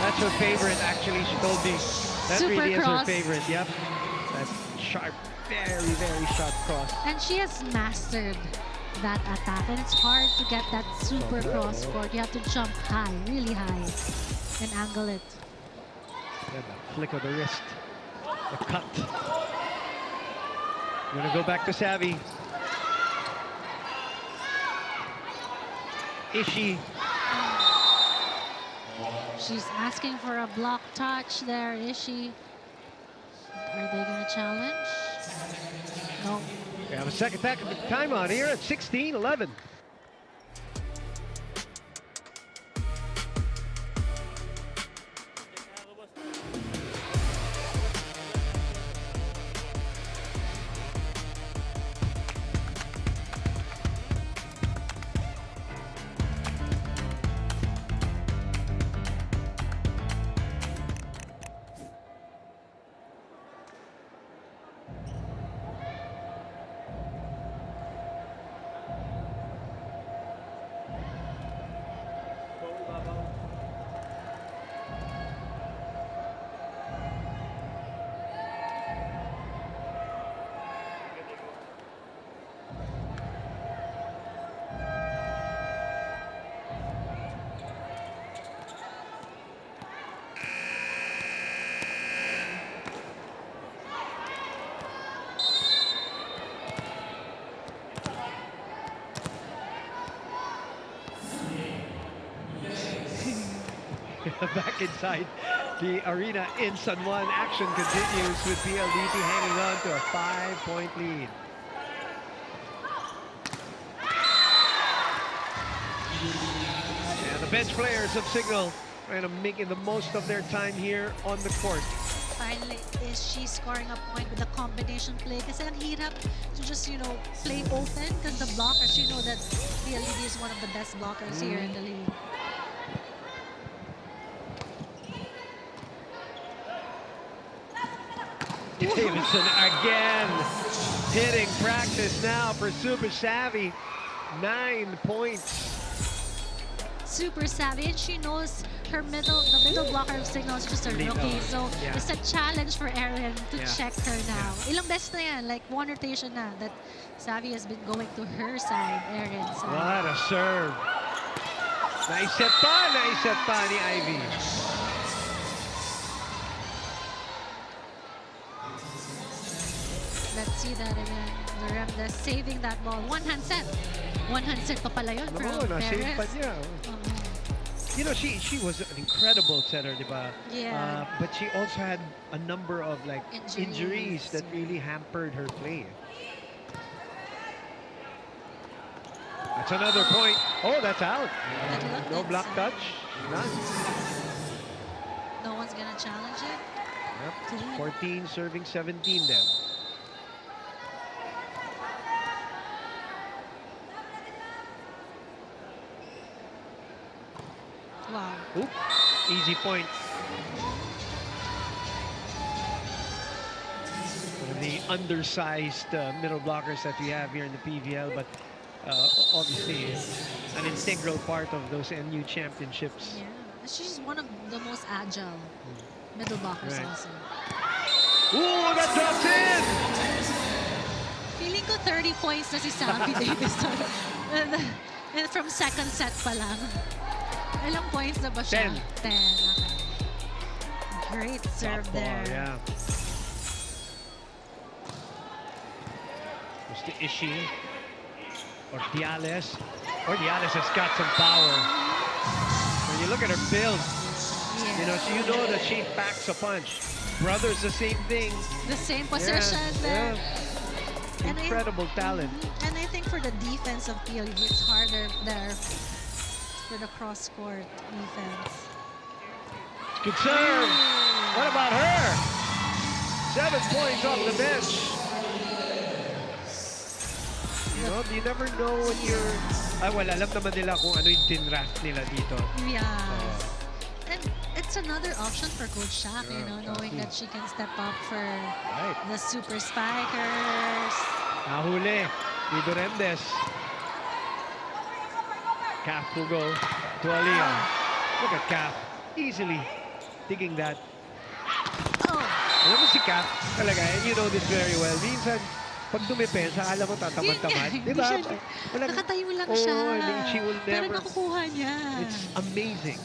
That's her favorite, actually. She told me that Super really is her cross. favorite. Yep. That's sharp, very, very sharp cross. And she has mastered that attack. And it's hard to get that super cross court. You have to jump high, really high, and angle it. Yeah, the flick of the wrist. The cut. We're gonna go back to Savvy. Ishii. She's asking for a block touch there, is she? Are they gonna challenge? No. We have a second timeout here at 16-11. Back inside the arena in San Juan. Action continues with PLDT hanging on to a 5-point lead. And the bench players of Signal are making the most of their time here on the court. Finally, is she scoring a point with the combination play? Kasi ang hirap to just, play open because the blockers, that PLDT is one of the best blockers here in the league. Davidson again hitting practice now for Super Savvy. 9 points. Super savvy, and she knows the middle blocker of Signal is just a rookie. So Yeah. it's a challenge for Erin to Yeah. check her now. Ilang beses na yan, like one rotation na that Savvy has been going to her side, Erin's side. What a serve. Naiset pa ni Ivy. Let's see that again. Loremda saving that ball. One hand set pa pala yun from Nasave pa Perez. niya. She was an incredible setter, diba? Yeah. But she also had a number of injuries that yeah. really hampered her play. That's another point. Oh, that's out. No block touch. None. No one's gonna challenge it. Yep. 14 serving 17 then. Wow. Oop, easy point. One of the undersized middle blockers that we have here in the PVL, but obviously an integral part of those NU championships. Yeah. She's one of the most agile middle blockers Right. also. Ooh, that drops in! Feeling ko 30 points na si Sammy Davis. And from second set pa lang. Ilang points na ba siya? 10. 10. Okay. Great serve Top ball, there. yeah. Goes to Ishii. Ordiales. Ordiales has got some power. When you look at her build, you know that she packs a punch. Brothers, the same thing. The same position there. And incredible talent. And I think for the defense of PLDT, it's harder there for the cross-court defense. Good serve. What about her? 7 points off the bench. You never know when you're... well, alam naman nila kung ano yung draft nila dito. Yeah. And it's another option for Coach Shaq, knowing that she can step up for the super spikers. Nahuli. Lido Rendes. Calf will go to Aliyah. Look at Calf. Easily digging that. Alam mo si Calf talaga, and you know this very well. Minsan, pag dumipensa, alam mo tatamad-tamad. Di ba? Nakatayo lang siya. She will Pero never... nakukuha niya. It's amazing.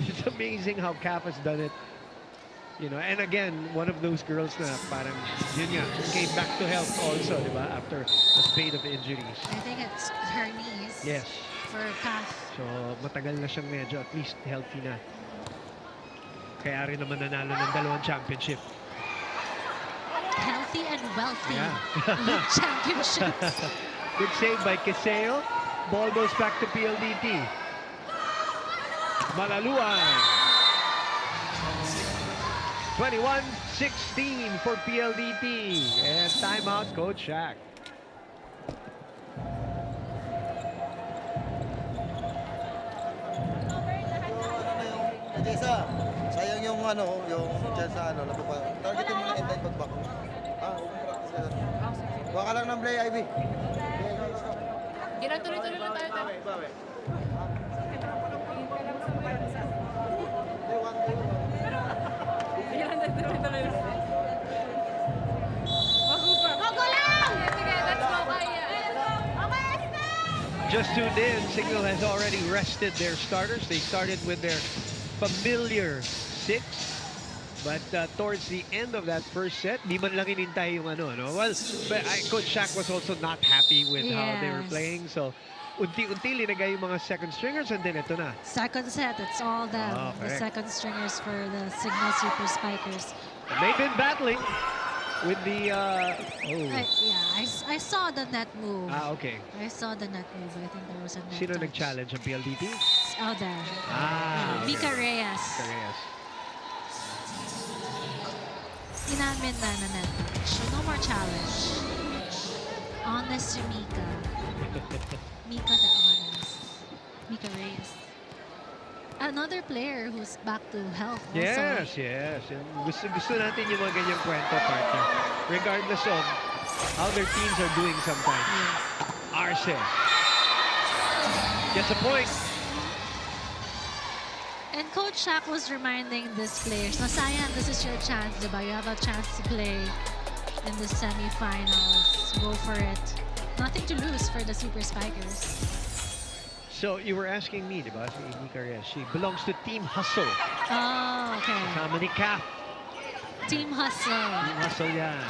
It's amazing how Calf has done it. And again, one of those girls na parang, yun nga, came back to health also, di ba? After a spate of injuries. I think it's her knees. Yes. For Calf. So, matagal na siyang medyo, at least healthy na. Kaya rin naman nanalo ng 2 championship. Healthy and wealthy. Yeah. Championships. Good save by Kiseo. Ball goes back to PLDT. Malaluan. 21-16 for PLDT. And timeout, Coach Shaq. Sayang yung yung dyan sa targetin mo na end line pag-back. Open practice ka doon. Kuha ka lang ng play, Ivy. Ginatuloy-tuloy lang tayo. Bawi. Ginatuloy-tuloy lang. Go lang! Sige, let's go, kaya. Just tuned in, Signal has already rested their starters. They started with their familiar 6. But towards the end of that first set, di man lang inintay yung no? Well, but Coach Shaq was also not happy with how they were playing. So, unti-unti linagay yung mga second stringers, and then ito na. Second set, it's all them. The second stringers for the Signal Super Spikers. And they've been battling with the... I saw the net move. Okay. I saw the net move. I think there was a net Sino touch. nag-challenge ang PLDT? Oh, there. Okay. Mika Reyes. Mika Reyes. Inamin na net touch. So no more challenge. Honest to Mika. Mika the honest. Mika Reyes. Another player who's back to health also. Yes. And gusto natin yung mga ganyang kwento, partner. Regardless of how their teams are doing sometimes. Yes. Arce gets a point. And Coach Shaq was reminding these players, Sayang, this is your chance, diba? You have a chance to play in the semifinals. Go for it. Nothing to lose for the Super Spikers. So, you were asking me, diba? Si Mika Reyes, she belongs to Team Hustle. Oh, okay. Kasama ni Cap. Team Hustle. Team Hustle yan.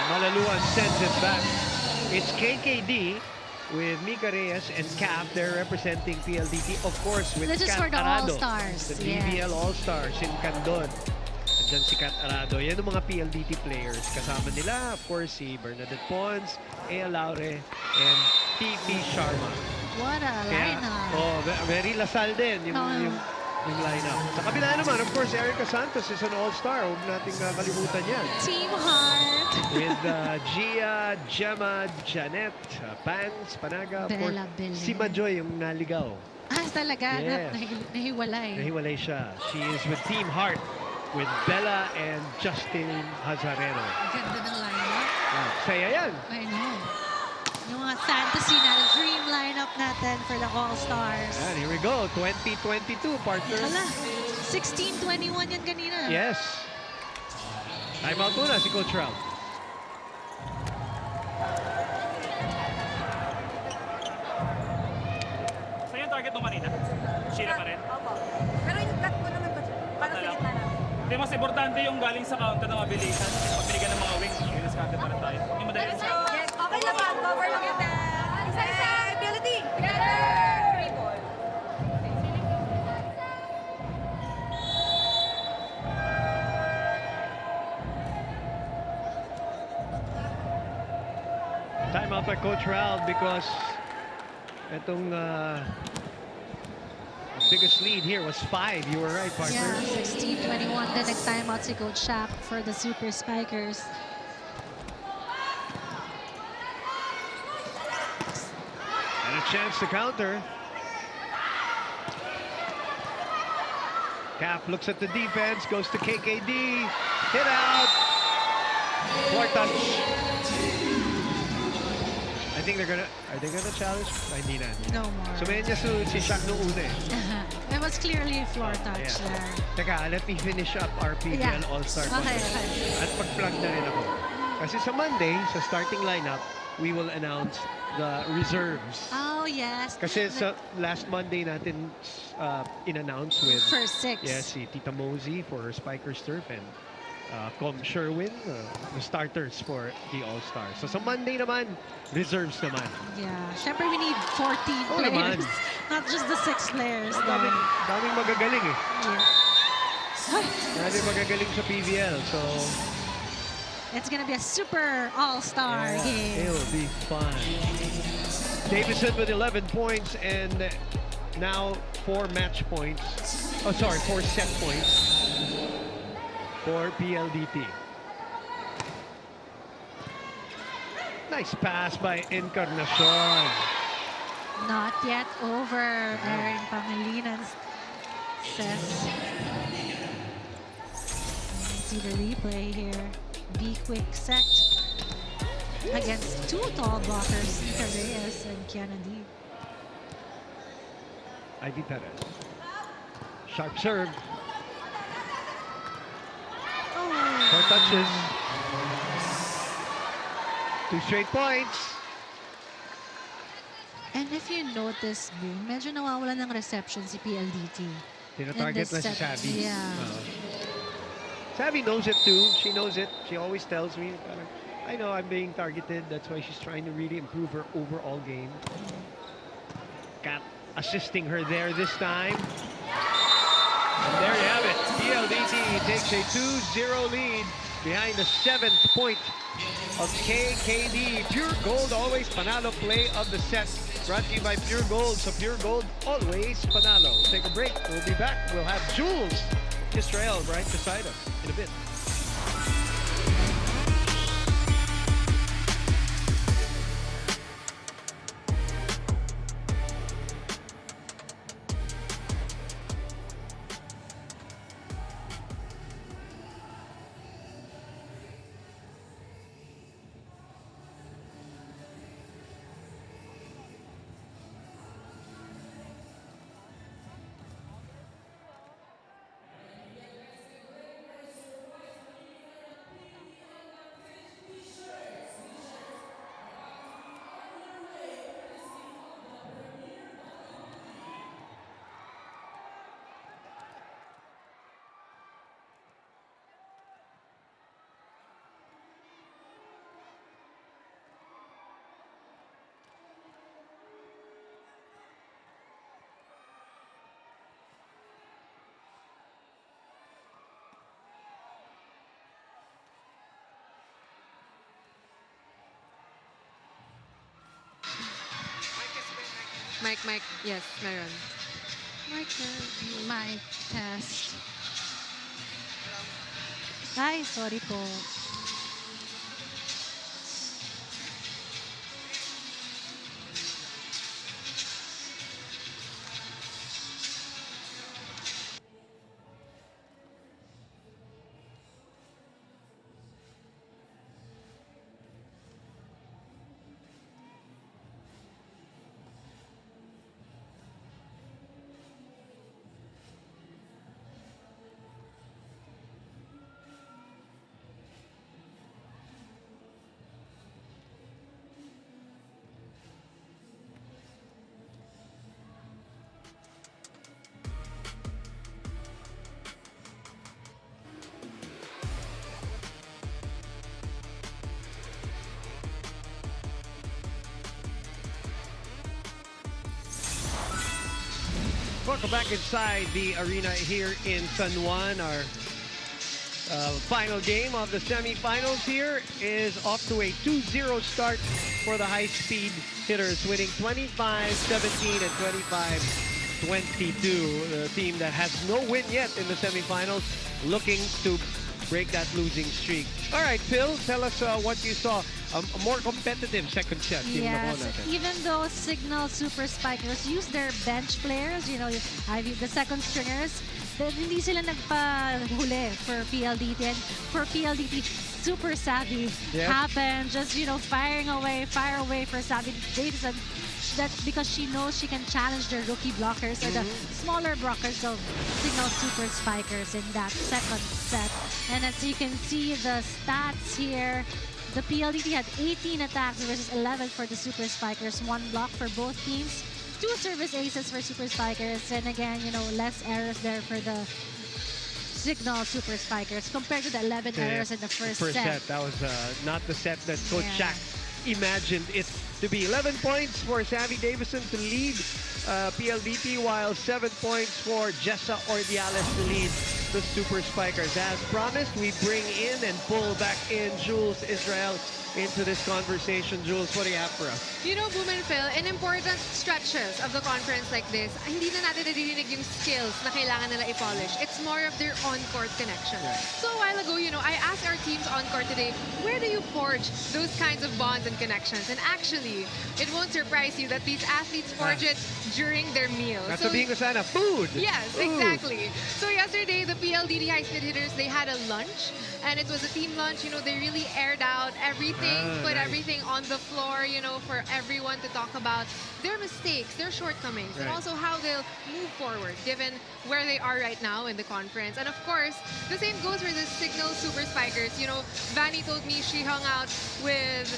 Malaluan sends it back. It's KKD with Mika Reyes and Cap. They're representing PLDT, of course, with This is Kat for the Arado, All-Stars. the PVL All-Stars in Candon. Andyan si Kat Arado. Yan ang mga PLDT players. Kasama nila, of course, si Bernadette Pons, Ea Laure, and TP Sharma. What a lineup. Very Lasal din yung lineup. Sa kabila naman, of course, Erica Santos is an all-star. Huwag nating kalimutan yan. Team Heart. With Gia, Gemma, Janet, Pans, Panaga, Bella. si Majoy yung naligaw. Talaga, Yes. nahiwalay. Nahiwalay siya. She is with Team Heart with Bella and Justin Hazareno. Ganda ng lineup. Saya yan. I know. Yung mga fantasy na dream lineup natin for the All-Stars. And here we go. 2022, partner. Hala, 16-21 yan kanina. Yes. Time out muna si Coach Ralph. Saan yung target mo kanina? Sheila pa rin? Opo. Pero yung cut ko naman, coach, para sa gitna na. Hindi, mas importante yung galing sa counter na mabilisan. Pag binigyan ng mga wings, i-discarte pa rin tayo. Yung madali lang. Yes, okay lang ba? Cover lang yun. Isa-isa, ability. Together! Free ball. Time out by Coach Ralph because itong the biggest lead here was 5. You were right, partner. Yeah, 16-21. Then nag-timeout si Coach Shaq for the Super Spikers. And a chance to counter. Cap looks at the defense, goes to KKD. Hit out. Floor touch. I think are they gonna challenge? Ay, hindi na. No more. Sumenya si Shaq nung una eh. It was clearly a floor touch there. Teka, let me finish up our PVL Yeah. All-Star Okay, Contest. okay. At mag-plug na rin ako. Kasi sa Monday, sa starting lineup, we will announce the reserves. Oh, yes. Kasi sa last Monday natin in-announce with First 6. yes, si Tita Mosey for her Spikers turf and Com Sherwin, the starters for the All-Stars. So sa Monday naman, reserves naman. Yeah. Siyempre, we need 14 Oo naman. players. Not just the 6 players. Daming magagaling eh. Yeah. Daming magagaling sa PVL. So It's gonna be a super all-star game. it'll be fun. Davison with 11 points and now 4 match points. Oh, sorry, 4 set points for PLDT. Nice pass by Encarnacion. Not yet over. Erin Pangilinan says. See the replay here. Be quick set against 2 tall blockers, Nika Reyes and Kiana D. Ivy Perez. Sharp serve. Oh. 4 touches. 2 straight points. And if you notice, Boom, medyo nawawalan ng reception si PLDT. Tina-target na si Savvy. Yeah. Savvy knows it too. She knows it. She always tells me, I know I'm being targeted. That's why she's trying to really improve her overall game. Cat assisting her there this time. And there you have it. PLDT takes a 2-0 lead behind the 7th point of KKD. Pure Gold, always panalo play of the set. Brought to you by Pure Gold. So Pure Gold, always panalo. Take a break. We'll be back. We'll have Jules Israel right beside us in a bit. Mike, yes, meron. Mic test. Ay, sorry po. Welcome back inside the arena here in San Juan. Our final game of the semifinals here is off to a 2-0 start for the high-speed hitters, winning 25-17 and 25-22. The team that has no win yet in the semifinals, looking to break that losing streak. All right, Phil, tell us what you saw. A more competitive second set. Yes, even though Signal Super Spikers use their bench players, you know, the second stringers, hindi sila nagpahuli for PLDT. And for PLDT, super savvy happened. Just, you know, fire away for Savvy Davison. That's because she knows she can challenge the rookie blockers or the smaller blockers of Signal Super Spikers in that second set. And as you can see, the stats here, the PLDT had 18 attacks versus 11 for the Super Spikers, 1 block for both teams, 2 service aces for Super Spikers, and again, you know, less errors there for the Signal Super Spikers compared to the 11 errors in the first set. That was not the set that Coach Shaq imagined it to be. 11 points for Savvy Davison to lead PLDT, while 7 points for Jessa Ordiales to lead the Super Spikers. As promised, we bring in and pull back in Jules Israel into this conversation. Jules, what do you have for us? You know, Boom and Phil, in important stretches of the conference like this, hindi na natin nadidinig yung skills na kailangan nila i-polish. It's more of their on-court connection. So a while ago, you know, I asked our teams on-court today, where do you forge those kinds of bonds and connections? And actually, it won't surprise you that these athletes forge it during their meals. Sabihin ko sana, food! Yes, exactly. So yesterday, the PLDT high-speed hitters, they had a lunch, and it was a team lunch. You know, they really aired out everything, put everything on the floor, you know, for everyone to talk about their mistakes, their shortcomings, and also how they'll move forward given where they are right now in the conference. And of course, the same goes for the Signal Super Spikers. You know, Vanny told me she hung out with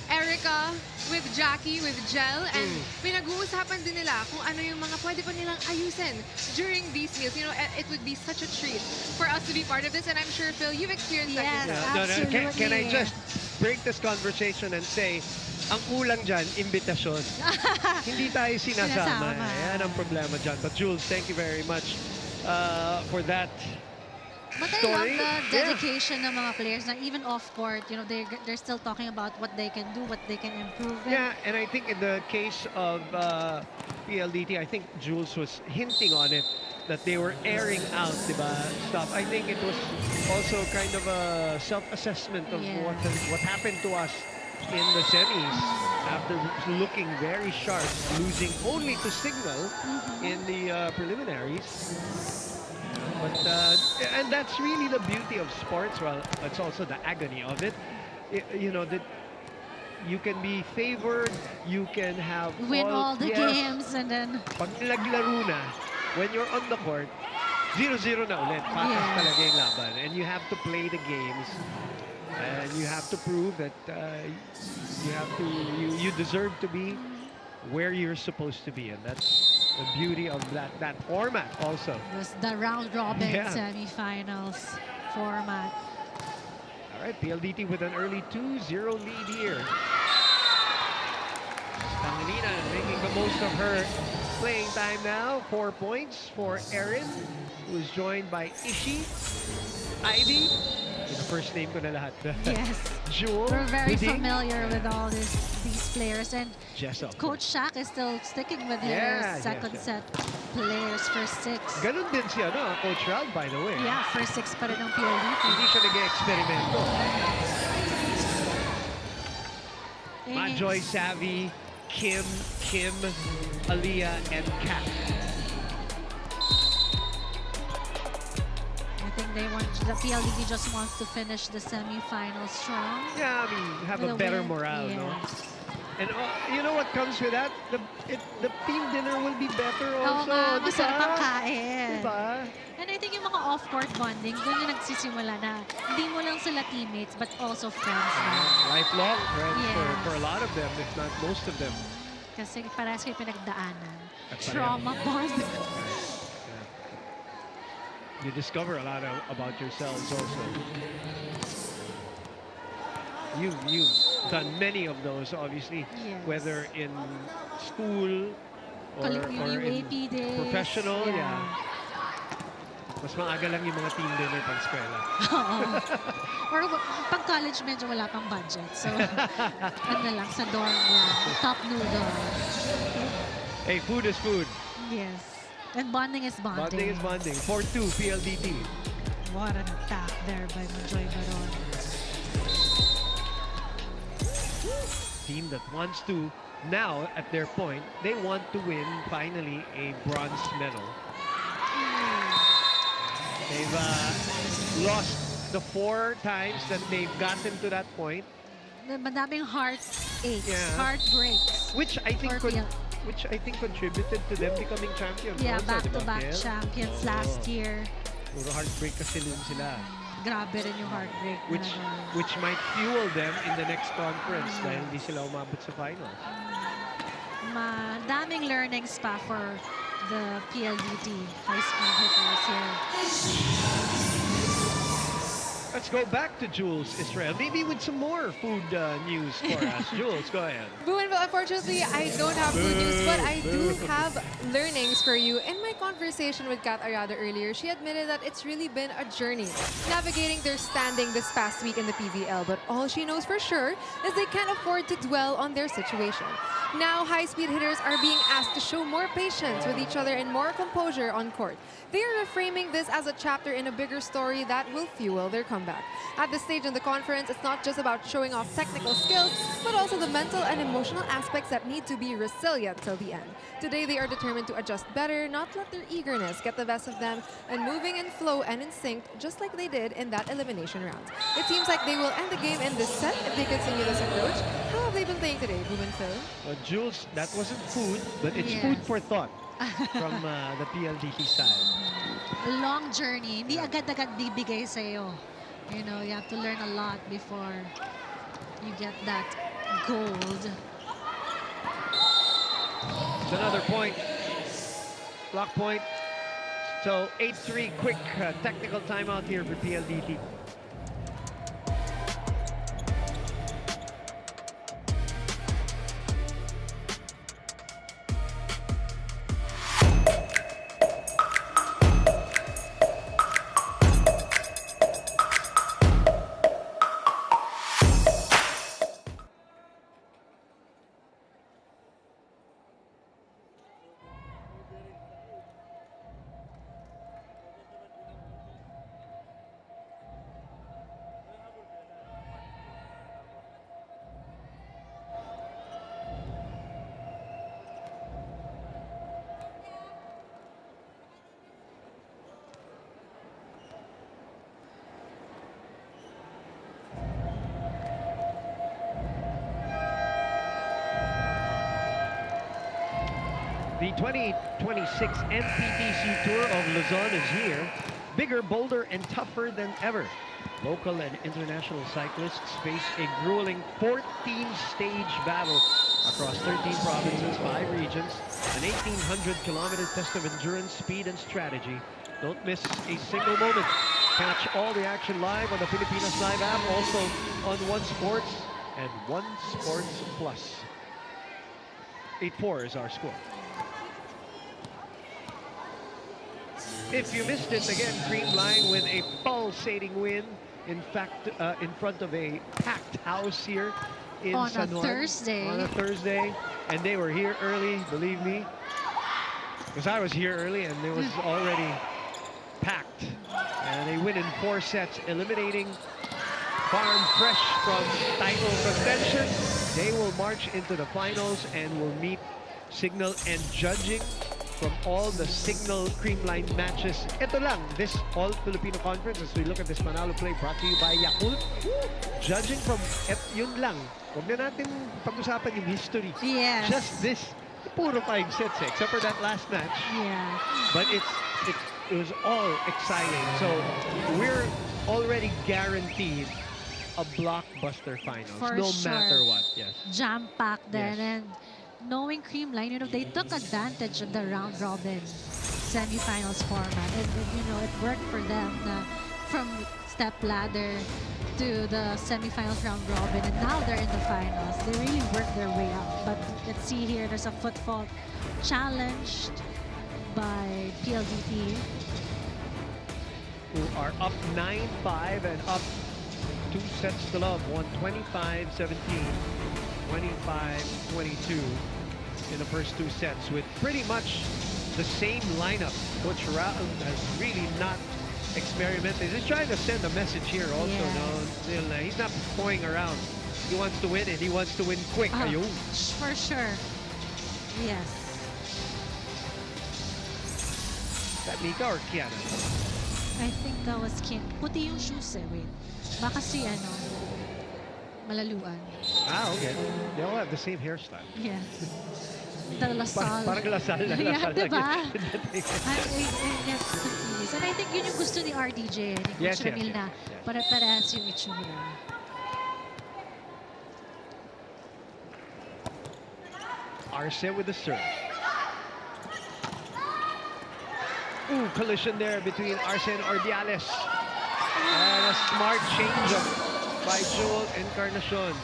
Erica, with Jackie, with Jel, and pinag-uusapan din nila kung ano yung mga pwede pa nilang ayusin during these meals. You know, it would be such a treat for us to be part of this, and I'm sure, Phil, you've experienced that yourself. No, can I just break this conversation and say, ang kulang dyan, imbitasyon. Hindi tayo sinasama. Yan ang problema dyan. But Jules, thank you very much for that. But I love the dedication ng mga players na even off-court, you know, they're still talking about what they can do, what they can improve. Yeah, and I think in the case of PLDT, I think Jules was hinting on it, that they were airing out, diba, stuff. I think it was also kind of a self-assessment of what happened to us in the semis after looking very sharp, losing only to Signal in the preliminaries. But and that's really the beauty of sports. Well, it's also the agony of it. You know, that you can be favored, you can have win all the games, and then pag naglaro na, when you're on the court, 0-0 na ulit. Patas talaga yung laban, and you have to play the games, and you have to prove that you deserve to be where you're supposed to be, and that's the beauty of that format also. It was the round-robin semifinals format. All right, PLDT with an early 2-0 lead here. Stangelina making the most of her playing time now. 4 points for Erin, who is joined by Ishi, Ivy. The first name ko na lahat. Yes. Jewel. We're very familiar with all these players, and Jessa, Coach Shaq is still sticking with his second set players for 6. Ganun din siya, no? Coach Ralph, by the way. Yeah, for 6 pa rin ng PLDT. Hindi siya nag-experimento. Majoy, Savvy, Kim, Aliyah, and Kat. The PLDT just wants to finish the semifinals strong. Yeah, I mean, have a better morale, no? And you know what comes with that? The team dinner will be better also. Oo nga, masarap ang kain. Diba? And I think yung mga off-court bonding, doon yung nagsisimula na hindi mo lang sila teammates, but also friends na. Lifelong friends for a lot of them, if not most of them. Kasi parehas kayo pinagdaanan. Trauma bond. You discover a lot about yourselves also. You've done many of those, obviously, whether in school, Yung UAP days. professional, yeah. Mas maaga lang yung mga team dinner pag eskwela. Oo. Or pag college, medyo wala pang budget. So, ano lang, sa dorm lang. Top noodle. Hey, food is food. Yes. And bonding is bonding. Bonding is bonding. 4-2 PLDT. What an attack there by Manjoy Baron. Team that wants to, now at their point, they want to win finally a bronze medal. They've lost the 4 times that they've gotten to that point. Madaming heartaches, Yeah. heartbreaks. Which I think contributed to them becoming champions. Yeah, also, back-to-back Kel? champions Oo. last year. Puro heartbreak kasi din sila. Grabe rin yung heartbreak. Which might fuel them in the next conference dahil hindi sila umabot sa finals. Madaming learnings pa for the PLDT high-speed hitters here. Let's go back to Jules Israel, maybe with some more food news for us. Jules, go ahead. Bougainville, unfortunately, I don't have good news, but I do have learnings for you. In my conversation with Kat Arada earlier, she admitted that it's really been a journey navigating their standing this past week in the PVL. But all she knows for sure is they can't afford to dwell on their situation. Now, high-speed hitters are being asked to show more patience with each other and more composure on court. They are reframing this as a chapter in a bigger story that will fuel their comeback. At this stage in the conference, it's not just about showing off technical skills, but also the mental and emotional aspects that need to be resilient till the end. Today, they are determined to adjust better, not let their eagerness get the best of them, and moving in flow and in sync, just like they did in that elimination round. It seems like they will end the game in this set if they continue this approach. How have they been playing today, Boom and Phil? Well, Jules, that wasn't food, but it's food for thought from the PLDT side. A long journey. Hindi agad-agad bibigay sa'yo. You know, you have to learn a lot before you get that gold. It's another point. Block point. So 8-3, quick technical timeout here for PLDT. The 2026 MPTC Tour of Luzon is here, bigger, bolder, and tougher than ever. Local and international cyclists face a grueling 14-stage battle across 13 provinces, 5 regions, an 1,800-kilometer test of endurance, speed, and strategy. Don't miss a single moment. Catch all the action live on the Filipinas Live app, also on One Sports and One Sports Plus. 8-4 is our score. If you missed it, again, Creamline with a pulsating win. In fact, in front of a packed house here in San Juan. On a Thursday. And they were here early, believe me. Because I was here early and it was already packed. And they win in 4 sets, eliminating Farm Fresh from title contention. They will march into the finals and will meet Signal and judging from all the Signal Creamline matches. Ito lang, this All-Filipino Conference, as we look at this Manalo play brought to you by Yakult. Judging from, yun lang. Huwag na natin pag-usapan yung history. Yes. Just this, puro 5 sets except for that last match. Yeah. But it was all exciting. So we're already guaranteed a blockbuster finals, For no sure. matter what. Yes. Jam-packed then. Yes. And knowing Creamline, you know, they took advantage of the round-robin semifinals format. And, you know, it worked for them from step ladder to the semifinals round robin, and now they're in the finals. They really worked their way up. But let's see here, there's a foot fault challenged by PLDT. Who are up 9-5 and up 2 sets to love. Won 25-17, 25-22 in the first 2 sets with pretty much the same lineup. Coach Raul has really not experimented. He's trying to send a message here also. Yes. No, he's not toying around. He wants to win, and he wants to win quick. Ayun. For sure. Yes. That Mika or Kiana? I think that was Kim. Puti yung shoes eh. Wait. Baka si ano, Malaluan. Ah, okay. They all have the same hairstyle. Yes. The Lasal. Parang Lasal. Yeah, diba? I get confused. And I think yun yung gusto ni RDJ, ni Yes, Coach Ramil na para-parehas yung itsura. Arce with the serve. Ooh, collision there between Arce and Ordiales. And a smart change-up by Joel Encarnacion.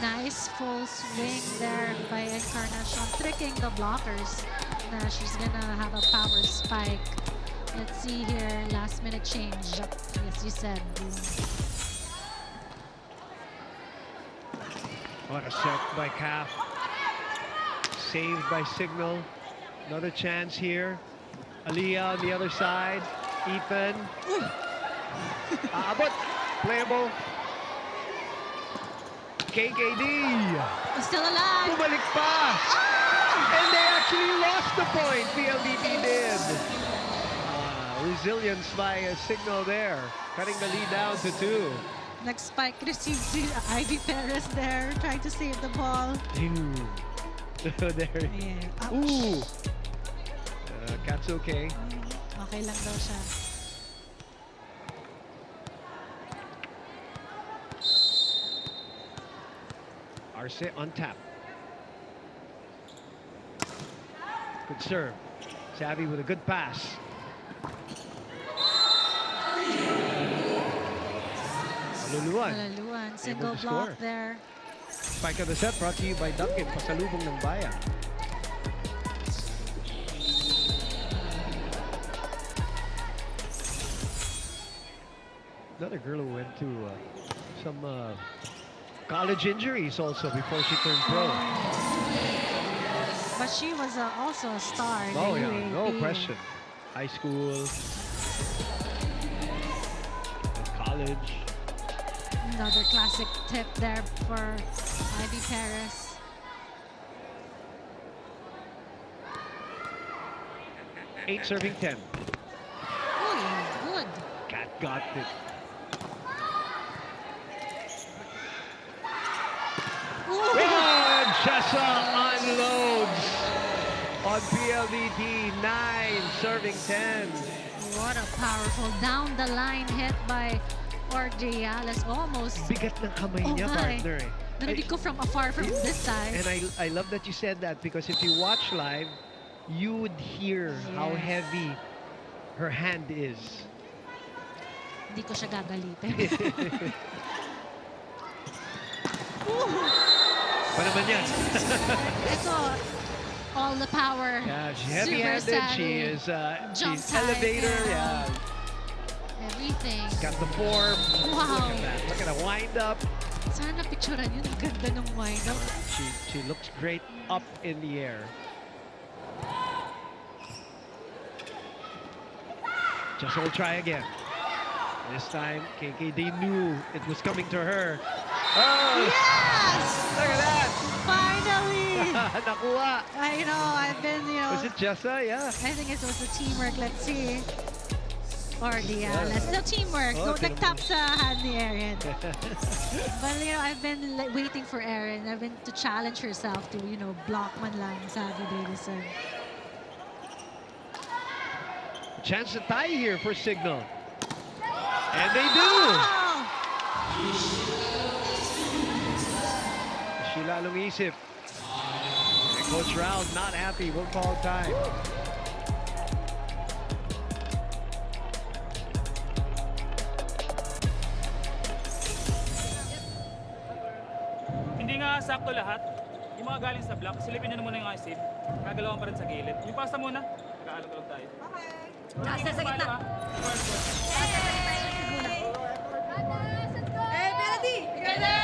Nice full swing there by Encarnacion, tricking the blockers. Na she's gonna have a power spike. Let's see here, last minute change. Yes, you said. What a set by Calf. Saved by Signal. Another chance here. Aliyah on the other side. Ethan. But playable. KKD. Still alive. Bumalik pa. And they actually lost the point. PLDT did. Resilience by a Signal there. Cutting the lead down to 2. Next spike received Ivy Perez there, trying to save the ball. There. Yeah. Ooh. Cat's okay. Okay lang daw siya. Arce on tap. Good serve. Savvy with a good pass. Malaluan, single block there. Spike of the set brought to you by Dunkin', pasalubong ng bayan. Another girl who went to some college injuries also before she turned pro. But she was also a star in Oh the yeah, UAP. no question. High school, college. Another classic tip there for Ivy Perez. Eight serving 10. Good. Cat got it. And Chessa unloads on PLDT. 9 serving 10. What a powerful down the line hit by Ordiales. Almost. Bigat ng kamay niya, partner. Narinig ko from afar from this side. And I love that you said that, because if you watch live, you would hear how heavy her hand is. Hindi ko siya gagalitin. Pa naman yan. Ito, all the power. Yeah, she's heavy-handed. She is Jump she's time, elevator. Yeah. Everything. Got the form. Wow. Look at that. Look at the wind up. Sana picturean yun. Ang ganda ng wind up. She looks great up in the air. Just will try again. This time, KKD knew it was coming to her. Oh! Yes! Look at that! Finally! Nakuha! I know, I've been, Was it Jessa? Yeah. I think it was the teamwork. Let's see. Ordiales. No, teamwork. Oh, Nag-tap sa hand ni Erin. But, I've been waiting for Erin. I've been to challenge herself to, block man lang Savvy Davison. Chance to tie here for Signal. And they do! Sheila lumisip. And Coach Raul not happy. We'll call time. sakto lahat. Yung mga galing sa block, silipin nyo na muna yung IC. Gagalawan pa rin sa gilid. Yung pasta muna. Nag-aalog lang tayo. Okay. Nasa sa gitna. Hey, Melody! Together!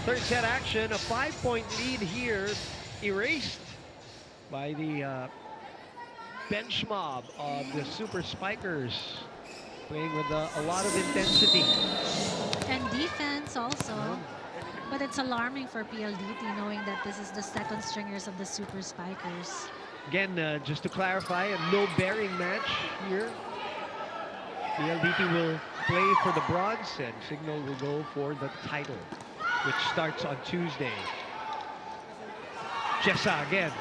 Third set action, a 5-point lead here, erased by the bench mob of the Super Spikers, playing with a lot of intensity. And defense also. But it's alarming for PLDT knowing that this is the second stringers of the Super Spikers. Again, just to clarify, a no bearing match here. PLDT will play for the bronze and Signal will go for the title, which starts on Tuesday. Jessa again,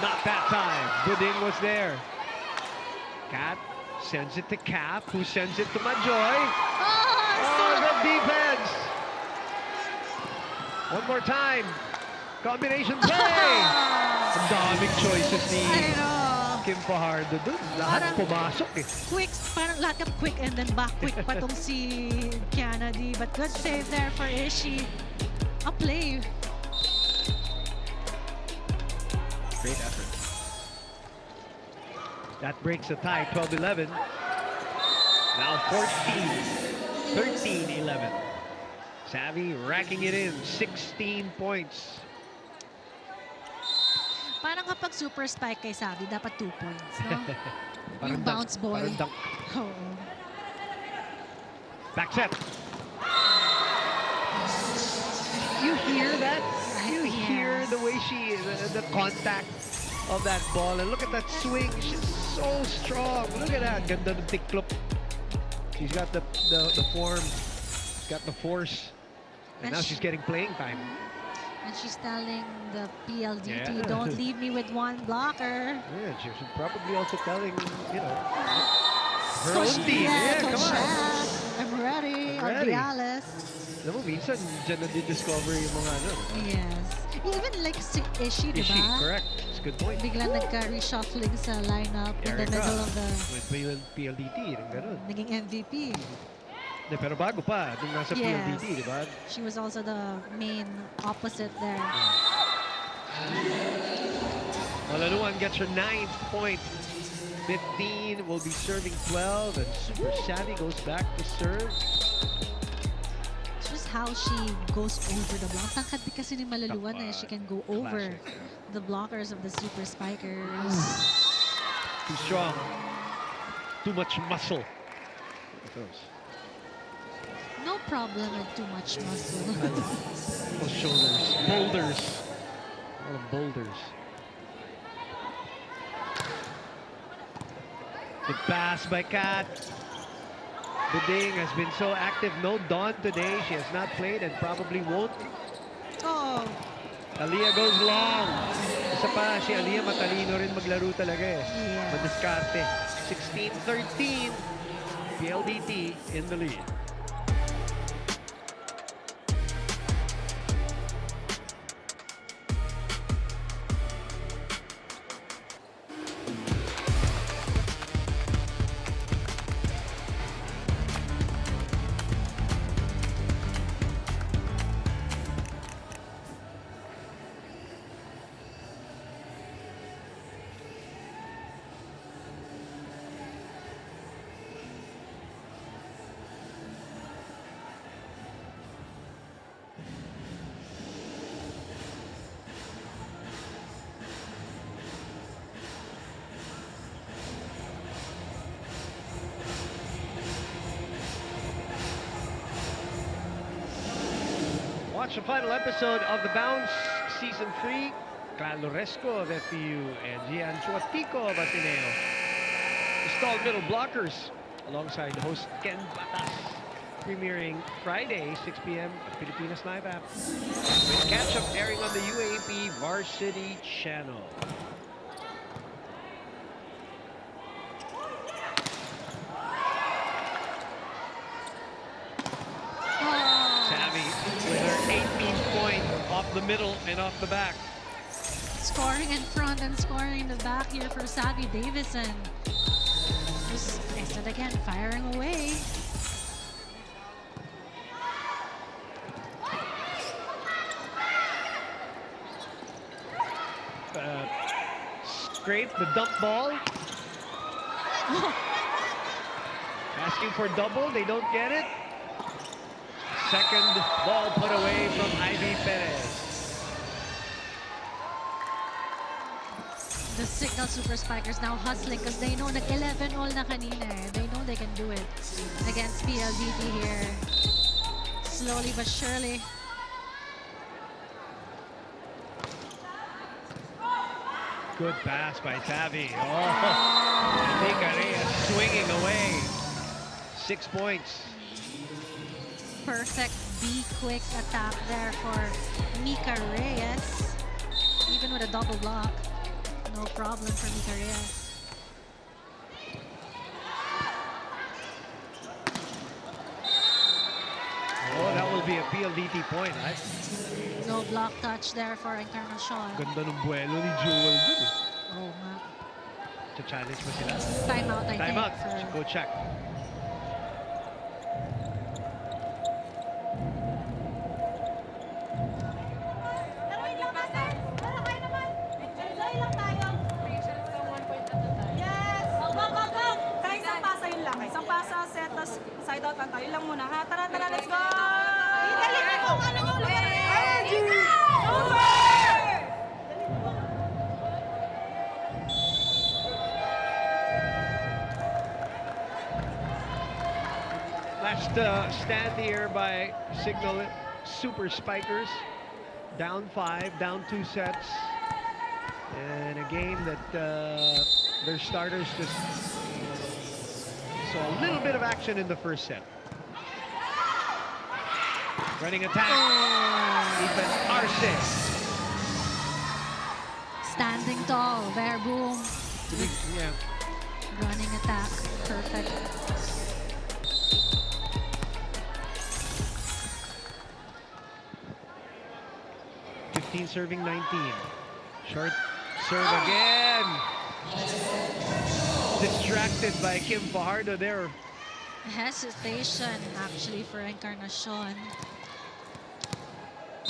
not that time. Buding was there. Kat sends it to Cap, who sends it to Majoy. Oh, good defense. One more time. Combination play. Ang daming choices ni Kim Fajardo dun. Lahat pumasok eh. Quick, parang lahat of quick and then back quick patong si Kennedy. But good save there for Ishi. A play. Great effort. That breaks the tie, 12-11. Now 13-11. Savvy racking it in, 16 points. Parang kapag super spike kay Savvy, dapat 2 points, no? Yung Dunk, bounce ball. parang dunk. Oo. Back set. You hear that? You hear the way the contact of that ball. And look at that swing. She's so strong. Look at that. Ganda ng tiklop. She's got the form. She's got the force. And now she's getting playing time. And she's telling the PLDT, don't leave me with one blocker. Yeah, she's probably also telling, you know, her Coach own team. Yeah, come on. I'm ready. I'm ready. Ordiales. Alam mo, minsan, dyan na-discover yung mga ano. Yes. Even like si Ishi, di Ishi, ba? correct. It's a good point. Biglang nagka-reshuffling sa lineup in the middle of the... With PLDT, yung ganun. Naging MVP. Pero bago pa, nung nasa PLDT, di ba? She was also the main opposite there. Malaluan gets her 9th point. 15 will be serving 12, and Super Savvy goes back to serve. It's just how she goes over the block. Tangkad din kasi ni Malaluan na she can go over the blockers of the Super Spikers. Too strong. Too much muscle. No problem with too much muscle. Those shoulders. Boulders. All the boulders. Good pass by Kat. Buding has been so active. No Dawn today. She has not played and probably won't. Oh. Aliyah goes long. Isa pa, si Aliyah matalino rin maglaro talaga eh. Yes. Madiskarte. 16-13. PLDT in the lead. Watch the final episode of The Bounce Season 3. Clan Loresco of FPU and Gian Chuatico of Ateneo. Installed middle blockers alongside host Ken Batas. Premiering Friday, 6 p.m. at Pilipinas Live app. With catch-up airing on the UAP Varsity channel. Off the middle and off the back. Scoring in front and scoring in the back here for Savvy Davison. Just Ested again, firing away. Scrape the dump ball. Asking for double, they don't get it. Second ball put away from Ivy Perez. The Signal Super Spikers now hustling because they know nag-11 all na kanina. They know they can do it against PLDT here. Slowly but surely. Good pass by Tavi. Oh, Mika Reyes swinging away. 6 points. Perfect B-quick attack there for Mika Reyes. Even with a double block, no problem for Mika Reyes. Oh, that will be a PLDT point, right? No block touch there for Encarnacion. Ganda ng buwelo ni Jewel dun eh. Oh, nga. Challenge mo sila? Timeout, I think. Timeout. For... Go check. Isang pasa, set, tas side out lang tayo. Lang muna, ha? Tara, let's go! Last stand here by Signal Super Spikers. Down 5, down 2 sets. And a game that their starters just saw a little bit of action in the first set. Running attack. Ethan Arce. Standing tall, Verboom. Yeah. Running attack, perfect. Serving 19. Short serve again. Distracted by Kim Fajardo there. Hesitation actually for Encarnacion.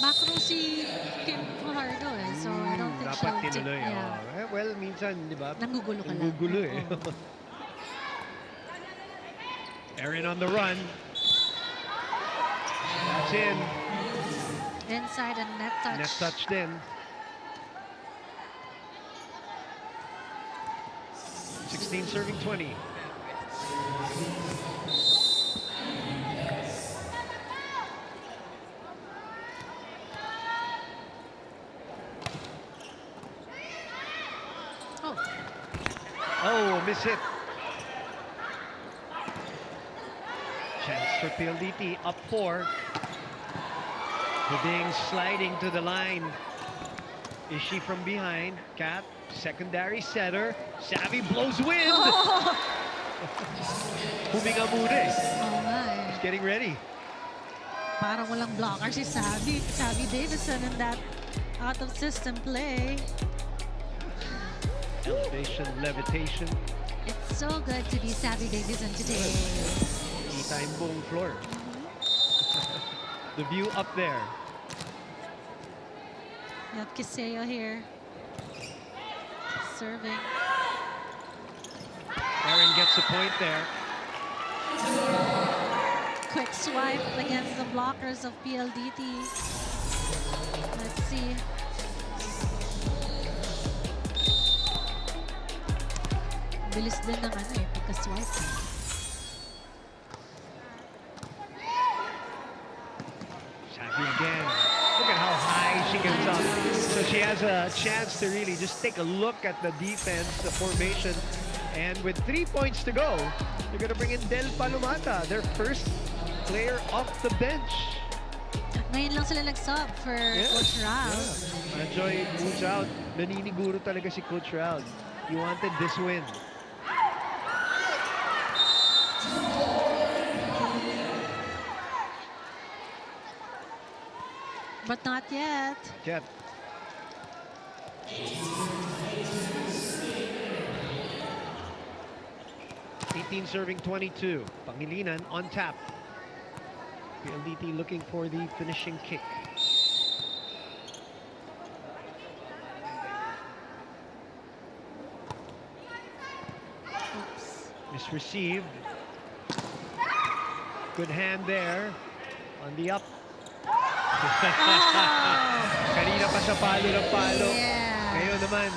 Macro si Kim Fajardo eh, so I don't think Dapat she'll tinuloy. yeah. Well, minsan, di ba? Nanggugulo ka lang. Nanggugulo eh. Erin on the run. That's in. Inside and net touch. Net touch din. '16 serving 20. Oh. Oh, miss hit. Chance for PLDT, up 4. Huding sliding to the line. Is she from behind? Kat, secondary setter. Savvy blows wind. Oh. Huminga muna eh. Oo nga eh. He's getting ready. Parang walang blocker si Savvy. Savvy Davison in that out-of-system play. Elevation, levitation. It's so good to be Savvy Davison today. Kita yung buong floor. The view up there. You have Kiseo here. Serving. Erin gets a point there. Quick swipe against the blockers of PLDT. Let's see. Bilis din ng ano eh, pagka-swipe. Savvy again. Look at how high she gets up. So she has a chance to really just take a look at the defense, the formation. And with 3 points to go, they're going to bring in Del Palomata, their first player off the bench. Ngayon lang sila nag-sub for Coach Rao. Yeah. Joy moves out. Naniniguro talaga si Coach Rao. He wanted this win. But not yet. Yet. 18 serving 22. Pangilinan on tap. PLDT looking for the finishing kick. Misreceived. Good hand there on the up. Kanina pa sa palo ng palo. Yeah. Ngayon naman,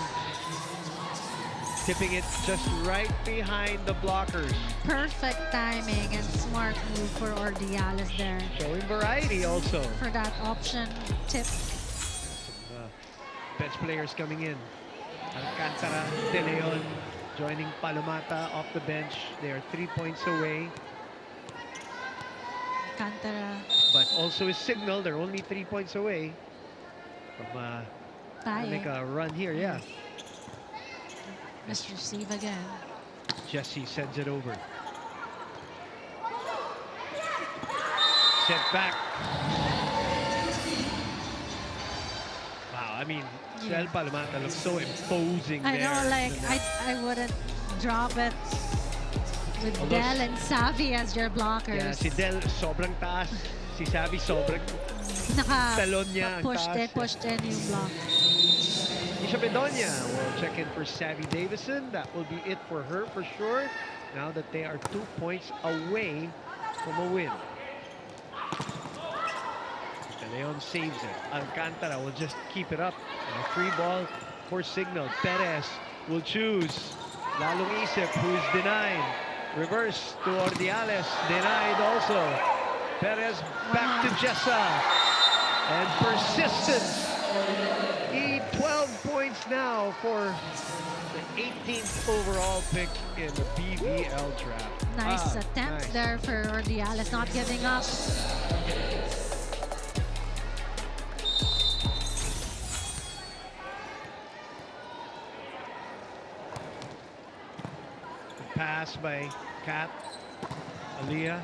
tipping it just right behind the blockers. Perfect timing and smart move for Ordiales there. Showing variety also. For that option tip. Bench players coming in. Alcantara, De Leon joining Palomata off the bench. They are 3 points away. Alcantara. But also is Signal. They're only 3 points away from make a run here. Yeah. Misreceive again. Jesse sends it over. Set back. Wow, I mean, Del Palomata looks so imposing I there. know, like, I wouldn't drop it with Del and Savvy as your blockers. Yeah, si Del sobrang taas. Si Savvy sobrang talon niya. Pushed in yung block. Isha Bedonia will check in for Savvy Davison. That will be it for her for sure. Now that they are 2 points away from a win. De Leon saves it. Alcantara will just keep it up. And a free ball for Signal. Perez will choose. Lalong Isip, who's denied. Reverse to Ordiales. Denied also. Perez back to Jessa. And persistence. 12 points now for the 18th overall pick in the PVL draft. Nice attempt there for Ordiales, not giving up. Pass by Kat. Aliyah.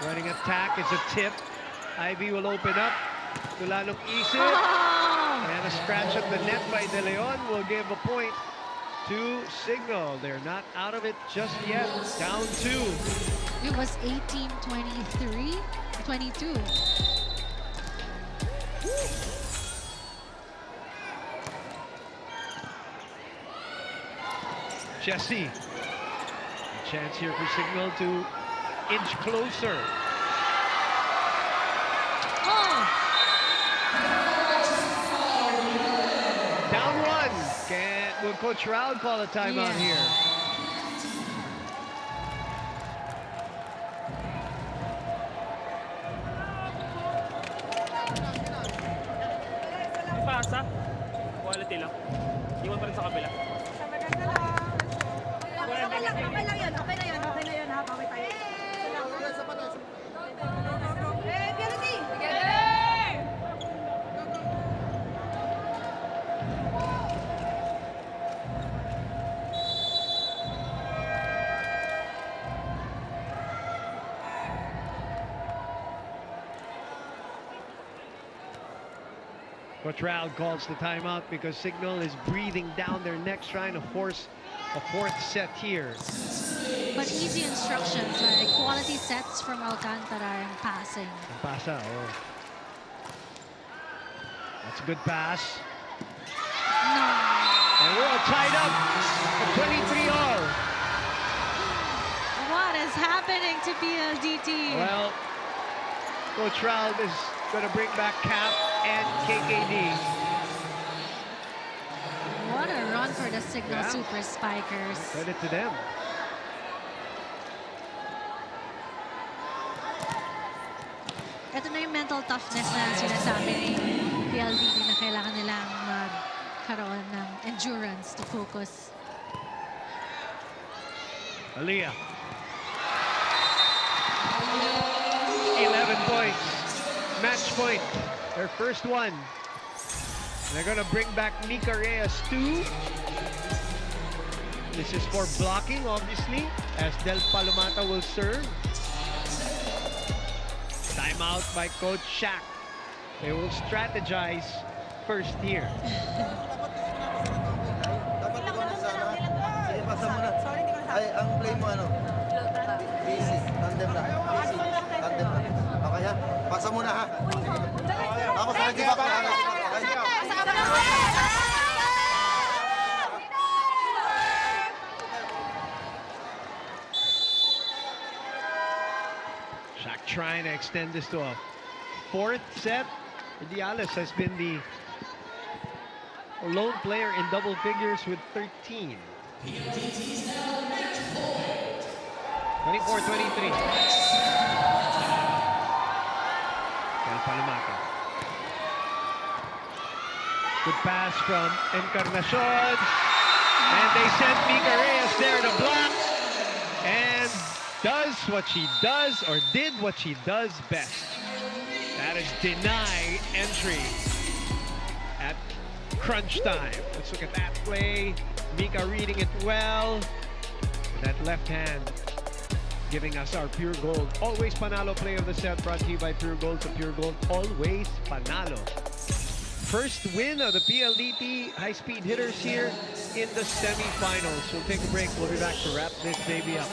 Running attack, it's a tip. Ivy will open up. To Lalong Isip. And a scratch at the net by De Leon will give a point to Signal. They're not out of it just yet. Down 2. It was 18-23, 22. Jesse. A chance here for Signal to inch closer. Down 1. Will Coach Raul call a timeout here? Pasa. Quality lang. Iwan pa rin sa kabila. Okay lang yun. Okay na yun ha. Bawit tayo. PLDT! Together! Coach Raul calls the timeout because Signal is breathing down their necks, trying to force a 4th set here. But easy instructions, like quality sets from Alcantara and passing. Pasa, oh. That's a good pass. No. And we're all tied up at 23 all. What is happening to PLDT? Well, Coach Raul is going to bring back Cap and KKD. What a run for the Signal Super Spikers. Credit to them. Ito na yung mental toughness na sinasabi ni PLDT na kailangan nilang magkaroon ng endurance to focus. Aliyah. 11 points. Match point. Their first one. They're going to bring back Nika Reyes too. This is for blocking, obviously, as Del Palomata will serve. Timeout by Coach Shaq. They will strategize first here. Ay, ang play mo ano? Basic. Tandem lang. Basic. Tandem lang. Okay ha? Pasa muna ha? Tapos nag-give up na ha? Shaq trying to extend this to a fourth set. Diales has been the lone player in double figures with 13. 24-23. Palamaca. Good pass from Encarnacion. And they sent Mika Reyes there to block. And does what she does, or did what she does best. That is deny entry at crunch time. Let's look at that play. Mika reading it well. That left hand giving us our Pure Gold. Always Panalo play of the set, brought to you by Pure Gold. So Pure Gold, always Panalo. First win of the PLDT high-speed hitters here in the semifinals. We'll take a break. We'll be back to wrap this baby up.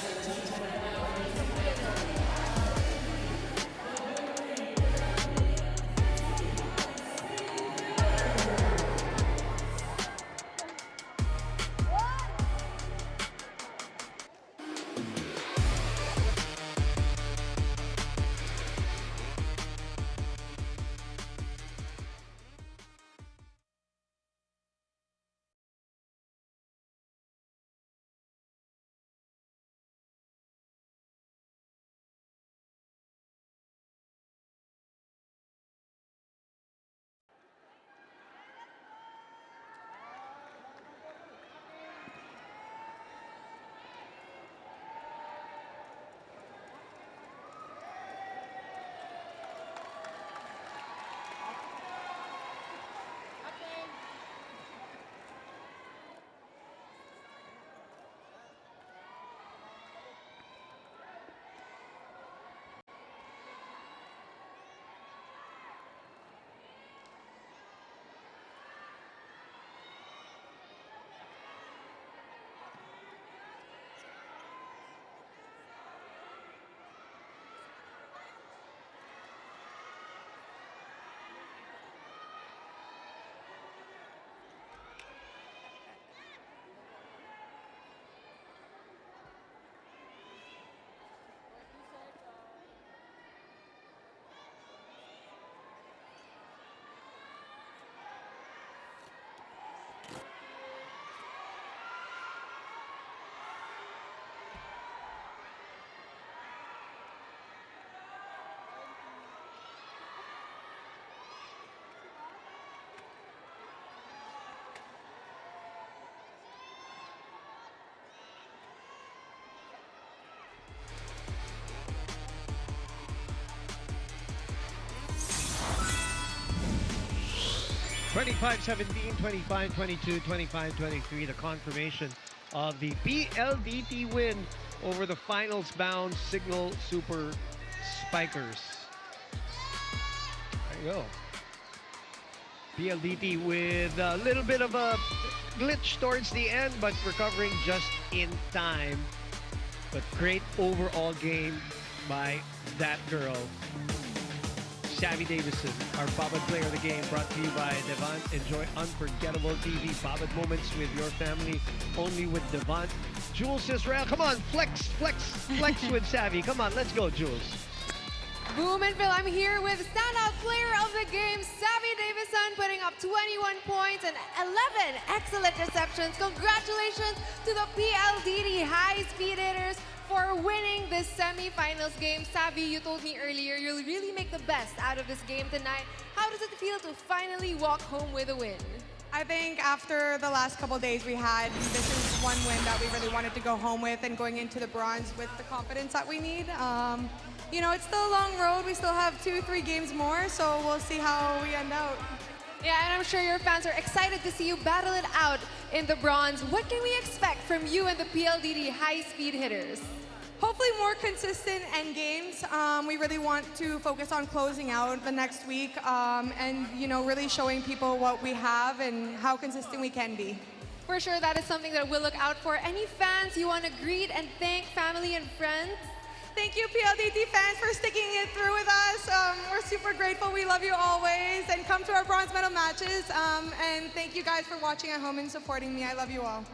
(25-17, 25-22, 25-23), the confirmation of the PLDT win over the finals-bound Signal Super Spikers. There you go. PLDT with a little bit of a glitch towards the end, but recovering just in time. But great overall game by that girl. Savvy Davison, our Babad player of the game, brought to you by Devant. Enjoy unforgettable TV Babad moments with your family, only with Devant. Jules Israel, come on, flex with Savvy. Come on, let's go, Jules. Boom and Phil, I'm here with standout player of the game, Savvy Davison, putting up 21 points and 11 excellent receptions. Congratulations to the PLDT high-speed hitters for winning this semifinals game. Savvy, you told me earlier you'll really make the best out of this game tonight. How does it feel to finally walk home with a win? I think after the last couple days we had, this is one win that we really wanted to go home with, and going into the bronze with the confidence that we need. You know, it's still a long road. We still have 2-3 games more, so we'll see how we end out. Yeah, and I'm sure your fans are excited to see you battle it out in the bronze. What can we expect from you and the PLDT high-speed hitters? Hopefully more consistent end games. We really want to focus on closing out the next week and, you know, really showing people what we have and how consistent we can be. For sure, that is something that we'll look out for. Any fans you want to greet and thank, family and friends? Thank you, PLDT fans, for sticking it through with us. We're super grateful. We love you always. And come to our bronze medal matches. And thank you guys for watching at home and supporting me. I love you all.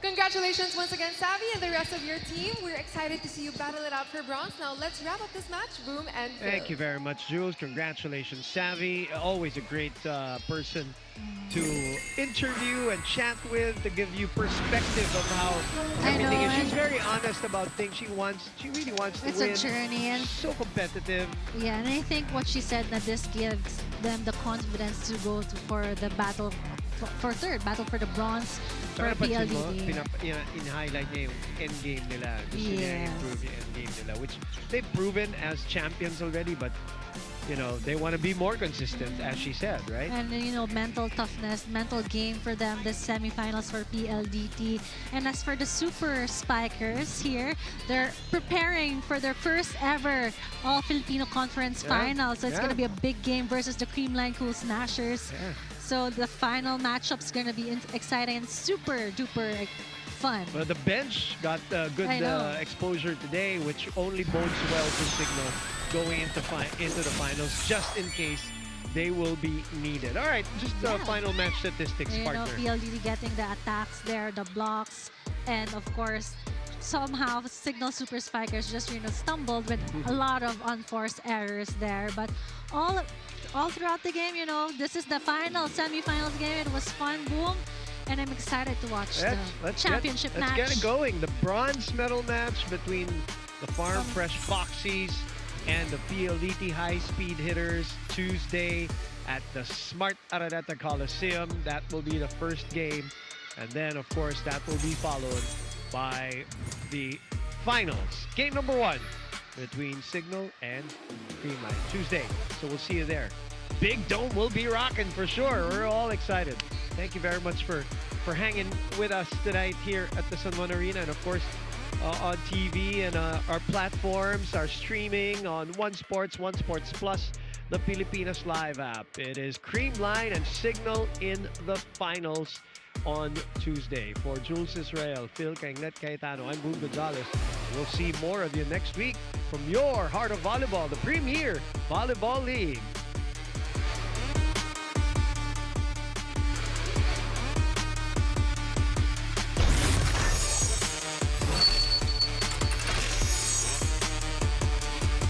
Congratulations once again, Savvy, and the rest of your team. We're excited to see you battle it out for bronze. Now let's wrap up this match. Boom and Phil. Thank you very much, Jules. Congratulations, Savvy. Always a great person to interview and chat with, to give you perspective of how everything is. She's very honest about things. She really wants to win. It's a journey, and so competitive. yeah, and I think what she said, that this gives them the confidence to go for the battle for third, battle for the bronze for PLDT. In-highlight niya yung endgame nila. Gusto niya improve yung endgame nila, which they've proven as champions already, but you know, they want to be more consistent, as she said, right? And you know, mental toughness, mental game for them, the semifinals for PLDT. And as for the Super Spikers here, they're preparing for their first ever All-Filipino Conference final. So it's going to be a big game versus the Creamline Cool Smashers. So the final matchup's going to be exciting and super duper fun. But the bench got good exposure today, which only bodes well for Signal going into the finals, just in case they will be needed. All right, just final match statistics, partner. You know, PLDT getting the attacks there, the blocks, and of course, somehow Signal Super Spikers just, you know, stumbled with a lot of unforced errors there. But all throughout the game, you know, this is the final semifinals game. It was fun, boom. And I'm excited to watch the championship match. Let's get it going. The bronze medal match between the Farm Fresh Foxies and the PLDT high-speed hitters, Tuesday at the Smart Araneta Coliseum. That will be the first game. And then, of course, that will be followed by the finals. Game number 1 between Signal and Creamline, Tuesday. So we'll see you there. Big Dome will be rocking for sure. We're all excited. Thank you very much for hanging with us tonight here at the San Juan Arena, and of course on TV and our platforms, our streaming on One Sports Plus, the Pilipinas Live app. It is Creamline and Signal in the finals on Tuesday. For Jules Israel, Phil Kainglet Cayetano, I'm Boom Gonzalez. We'll see more of you next week from your Heart of Volleyball, the premier volleyball league.